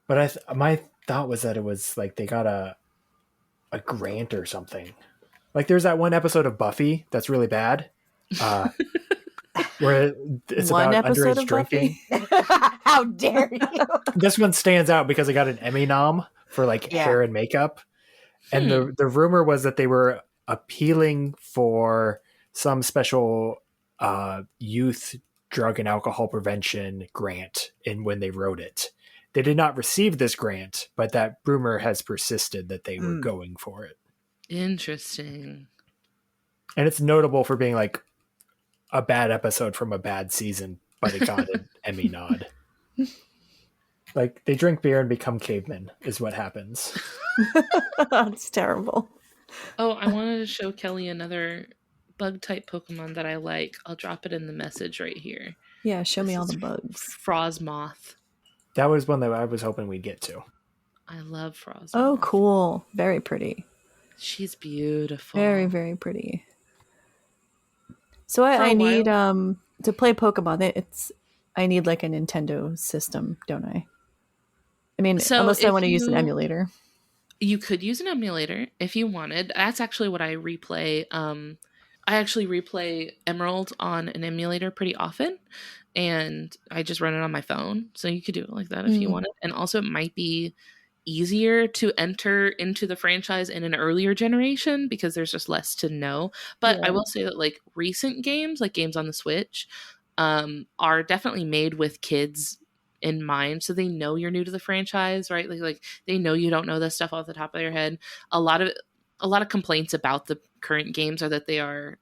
But my thought was that it was like they got a grant or something. Like there's that one episode of Buffy that's really bad, where it's one about episode underage of drinking. How dare you? This one stands out because it got an Emmy nom for like hair and makeup. And the rumor was that they were appealing for some special youth drug and alcohol prevention grant when they wrote it. They did not receive this grant, but that rumor has persisted that they were going for it. Interesting. And it's notable for being like a bad episode from a bad season, but it got an Emmy nod. Like they drink beer and become cavemen is what happens. That's terrible. Oh, I wanted to show Kelly another bug type Pokemon that I like. I'll drop it in the message right here. Yeah, show me all the bugs. Frozmoth. That was one that I was hoping we'd get to. I love Frozmoth. Oh, cool. Very pretty. She's beautiful. Very, very pretty. So I need to play Pokemon. I need like a Nintendo system, don't I? I mean, unless I want to use an emulator. You could use an emulator if you wanted. That's actually what I replay. I actually replay Emerald on an emulator pretty often, and I just run it on my phone. So you could do it like that if you wanted. And also it might be easier to enter into the franchise in an earlier generation because there's just less to know. But I will say that like recent games, like games on the Switch, are definitely made with kids in mind, so they know you're new to the franchise, right? Like they know you don't know this stuff off the top of your head. A lot of complaints about the current games are that they are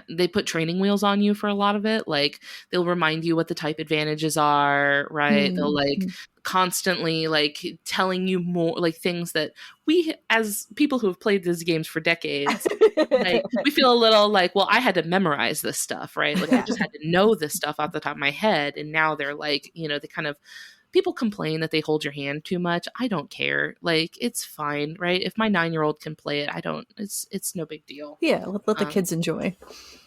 they put training wheels on you for a lot of it. Like they'll remind you what the type advantages are, right? They'll like constantly like telling you more like things that we as people who have played these games for decades, like we feel a little like, well, I had to memorize this stuff, right? Like I just had to know this stuff off the top of my head. And now they're like, you know, they kind of, people complain that they hold your hand too much. I don't care. Like it's fine, right? If my 9-year-old can play it, it's no big deal. Yeah, let the kids enjoy.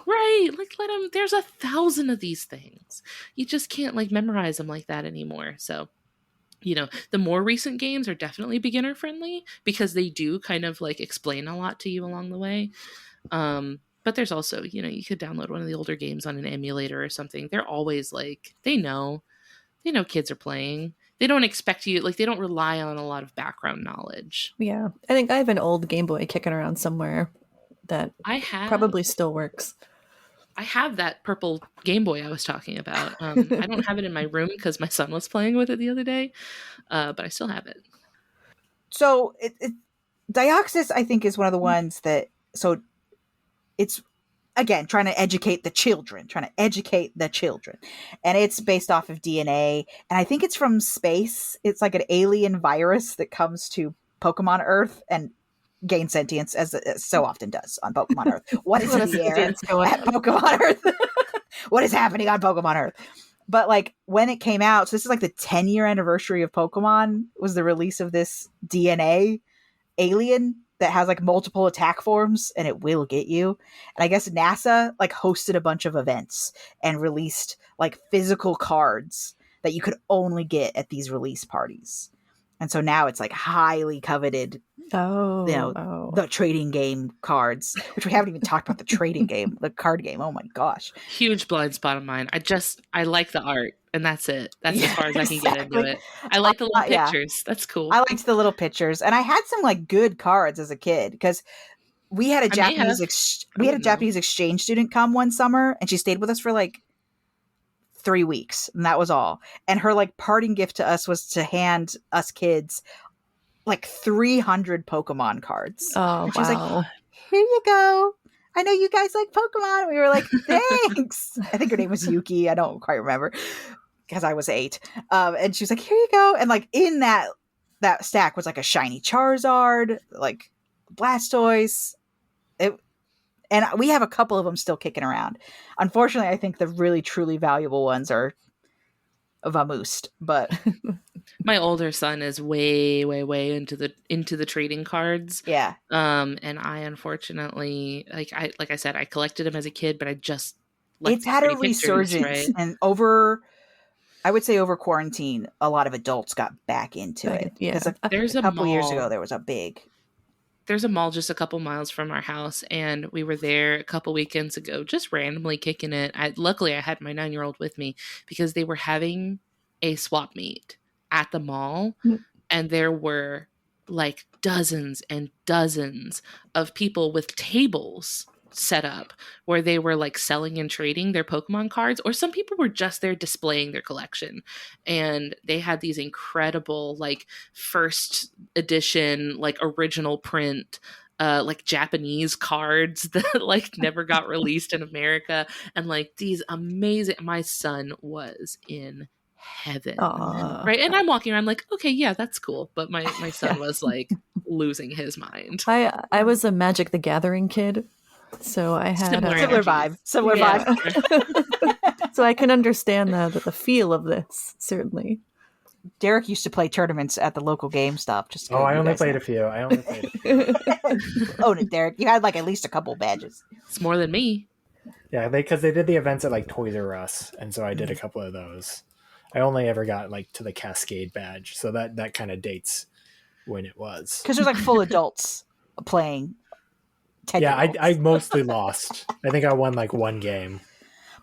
Right. Like let them, there's 1,000 of these things. You just can't like memorize them like that anymore. So, you know, the more recent games are definitely beginner friendly because they do kind of like explain a lot to you along the way. But there's also, you know, you could download one of the older games on an emulator or something. They're always like, they know kids are playing. They don't expect you, like they don't rely on a lot of background knowledge. Yeah. I think I have an old Game Boy kicking around somewhere that probably still works. I have that purple Game Boy I was talking about. I don't have it in my room because my son was playing with it the other day, but I still have it. So Dioxis, I think, is one of the ones that, so it's, again, trying to educate the children. And it's based off of DNA. And I think it's from space. It's like an alien virus that comes to Pokemon Earth and gains sentience, as it so often does on Pokemon Earth. What is in the air at Pokemon Earth? What is happening on Pokemon Earth? But like when it came out, so this is like the 10-year anniversary of Pokemon, was the release of this DNA alien that has like multiple attack forms and it will get you. And I guess NASA like hosted a bunch of events and released like physical cards that you could only get at these release parties. And so now it's like highly coveted. The trading game cards, which we haven't even talked about the trading game, the card game. Oh my gosh. Huge blind spot of mine. I like the art and that's it. That's as far as I can get into it. I like the little pictures. Yeah. That's cool. I liked the little pictures. And I had some like good cards as a kid because we had a Japanese exchange student come one summer and she stayed with us for like 3 weeks and that was all. And her like parting gift to us was to hand us kids like 300 Pokemon cards. Oh, she was like, here you go. I know you guys like Pokemon. We were like, thanks. I think her name was Yuki. I don't quite remember because I was 8. And she was like, here you go. And like in that stack was like a shiny Charizard, like Blastoise. And we have a couple of them still kicking around. Unfortunately, I think the really truly valuable ones are Vamoost, but my older son is way into the trading cards. Yeah. And I unfortunately, like I said, I collected them as a kid, but I just it's had a resurgence, right? And I would say over quarantine, a lot of adults got back into it. Yeah. There's a couple years ago, there was there's a mall just a couple miles from our house, and we were there a couple weekends ago, just randomly kicking it. Luckily, I had my 9-year-old with me because they were having a swap meet at the mall, and there were like dozens and dozens of people with tables set up where they were like selling and trading their Pokemon cards, or some people were just there displaying their collection. And they had these incredible like first edition, like original print, like Japanese cards that like never got released in America. And like these amazing, my son was in heaven. Aww. Right. And I'm walking around like, okay, yeah, that's cool. But my son was like losing his mind. I was a Magic the Gathering kid. So I had similar vibe. So I can understand the feel of this, certainly. Derek used to play tournaments at the local GameStop. I only played a few. Oh, Derek, you had like at least a couple badges. It's more than me. Yeah, because they did the events at like Toys R Us, and so I did a couple of those. I only ever got like to the Cascade badge, so that kind of dates when it was. Because there's like full adults playing. Yeah, I mostly lost. I think I won like one game.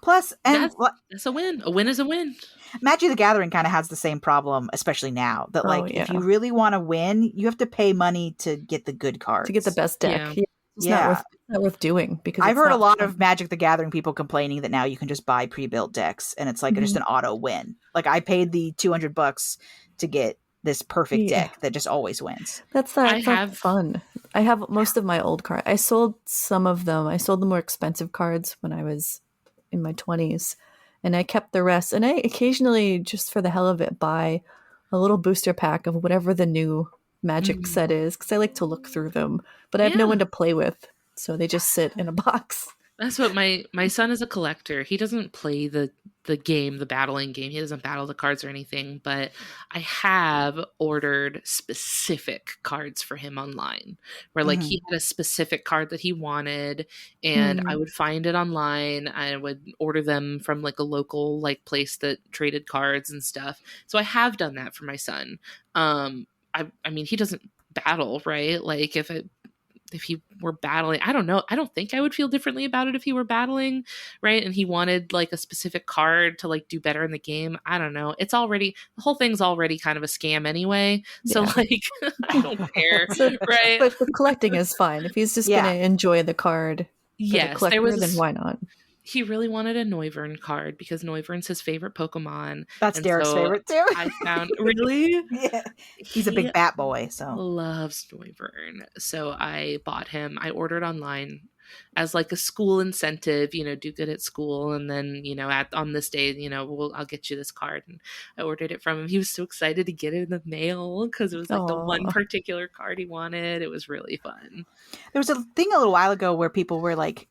Plus, and that's a win. A win is a win. Magic the Gathering kind of has the same problem, especially now. That if you really want to win, you have to pay money to get the good cards. To get the best deck. Yeah. It's not worth doing. Because I've heard a lot of Magic the Gathering people complaining that now you can just buy pre-built decks and it's like just an auto win. Like I paid the $200 to get this perfect deck that just always wins. That's fun. I have most of my old cards. I sold some of them. I sold the more expensive cards when I was in my 20s, and I kept the rest. And I occasionally, just for the hell of it, buy a little booster pack of whatever the new Magic set is, because I like to look through them. But I have no one to play with, so they just sit in a box. That's what my son is a collector. He doesn't play the game, the battling game. He doesn't battle the cards or anything, but I have ordered specific cards for him online where like he had a specific card that he wanted and I would find it online. I would order them from like a local like place that traded cards and stuff. So I have done that for my son. I mean, he doesn't battle, right? Like if he were battling, I don't know. I don't think I would feel differently about it if he were battling, right? And he wanted like a specific card to like do better in the game. I don't know. The whole thing's already kind of a scam anyway. So like, I don't care, right? But the collecting is fine. If he's just going to enjoy the card, yes, then why not? He really wanted a Noivern card because Noivern's his favorite Pokemon. That's Derek's favorite too. I found really, he's a big bat boy, so loves Noivern. So I bought him. I ordered online as like a school incentive. Do good at school, and then on this day, I'll get you this card. And I ordered it from him. He was so excited to get it in the mail because it was like the one particular card he wanted. It was really fun. There was a thing a little while ago where people were like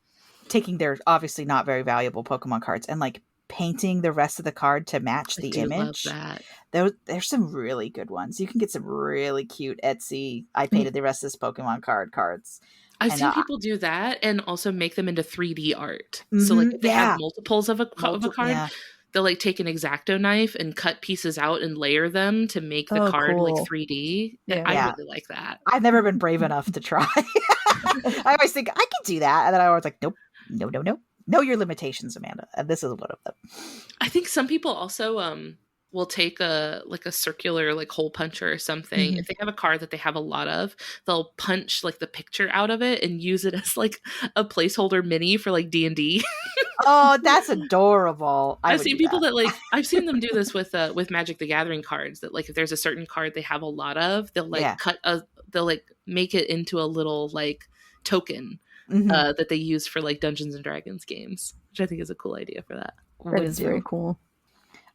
taking their obviously not very valuable Pokemon cards and like painting the rest of the card to match the image. Love that. There's some really good ones. You can get some really cute Etsy. I painted the rest of this Pokemon cards. I've seen people do that and also make them into 3D art. So like if they have multiples of a card, they'll like take an X-Acto knife and cut pieces out and layer them to make the card like 3D. I really like that. I've never been brave enough to try. I always think I can do that, and then I always like, nope. No. Know your limitations, Amanda. And this is one of them. I think some people also will take a circular like hole puncher or something. If they have a card that they have a lot of, they'll punch like the picture out of it and use it as like a placeholder mini for like D&D. Oh, that's adorable. I've seen people that like I've seen them do this with Magic the Gathering cards, that like if there's a certain card they have a lot of, they'll like they'll like make it into a little like token. That they use for like Dungeons and Dragons games, which I think is a cool idea for that. That is very cool.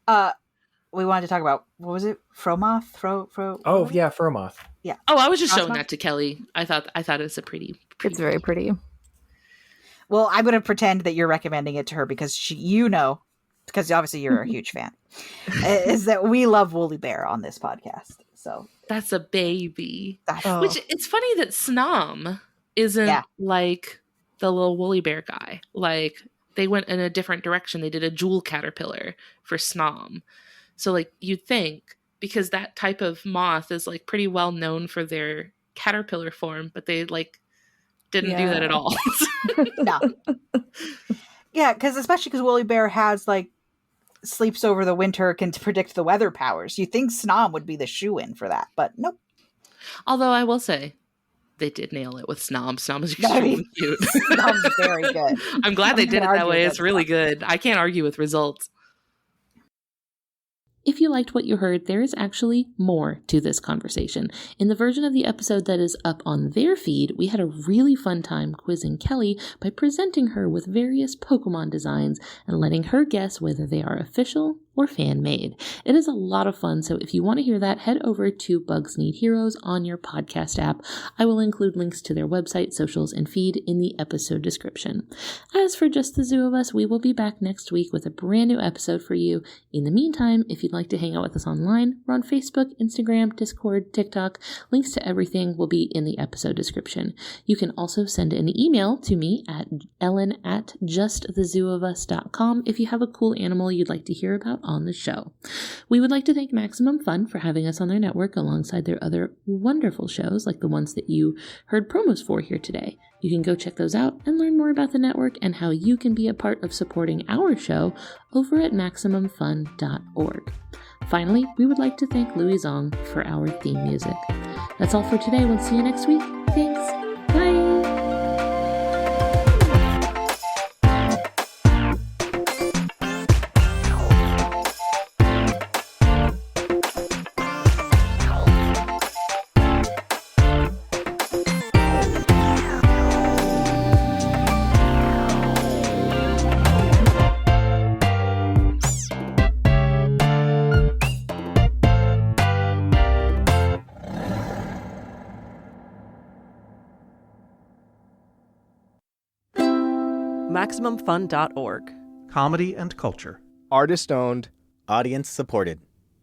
We wanted to talk about, what was it? Fromoth? Oh yeah, Fromoth. Yeah. Oh, I was just showing that to Kelly. I thought it was a pretty it's very pretty. Well, I'm going to pretend that you're recommending it to her because because obviously you're a huge fan, is that we love Woolly Bear on this podcast. So that's a baby. Which it's funny that Snom isn't like the little Woolly Bear guy. Like they went in a different direction. They did a jewel caterpillar for Snom. So like you'd think, because that type of moth is like pretty well known for their caterpillar form, but they like didn't do that at all. No. Yeah, especially because Woolly Bear has like sleeps over the winter, can predict the weather powers. You think Snom would be the shoe-in for that, but nope. Although I will say, they did nail it with Snom. Snom is extremely cute. Snom's very good. I'm glad they did it that way. It's really good. I can't argue with results. If you liked what you heard, there is actually more to this conversation. In the version of the episode that is up on their feed, we had a really fun time quizzing Kelly by presenting her with various Pokemon designs and letting her guess whether they are official or fan-made. It is a lot of fun, so if you want to hear that, head over to Bugs Need Heroes on your podcast app. I will include links to their website, socials, and feed in the episode description. As for Just the Zoo of Us, we will be back next week with a brand new episode for you. In the meantime, if you'd like to hang out with us online, we're on Facebook, Instagram, Discord, TikTok. Links to everything will be in the episode description. You can also send an email to me at ellen@justthezooofus.com if you have a cool animal you'd like to hear about on the show. We would like to thank Maximum Fun for having us on their network alongside their other wonderful shows like the ones that you heard promos for here today. You can go check those out and learn more about the network and how you can be a part of supporting our show over at MaximumFun.org. Finally, we would like to thank Louis Zong for our theme music. That's all for today. We'll see you next week. Thanks. Bye. MaximumFun.org. Comedy and culture. Artist owned. Audience supported.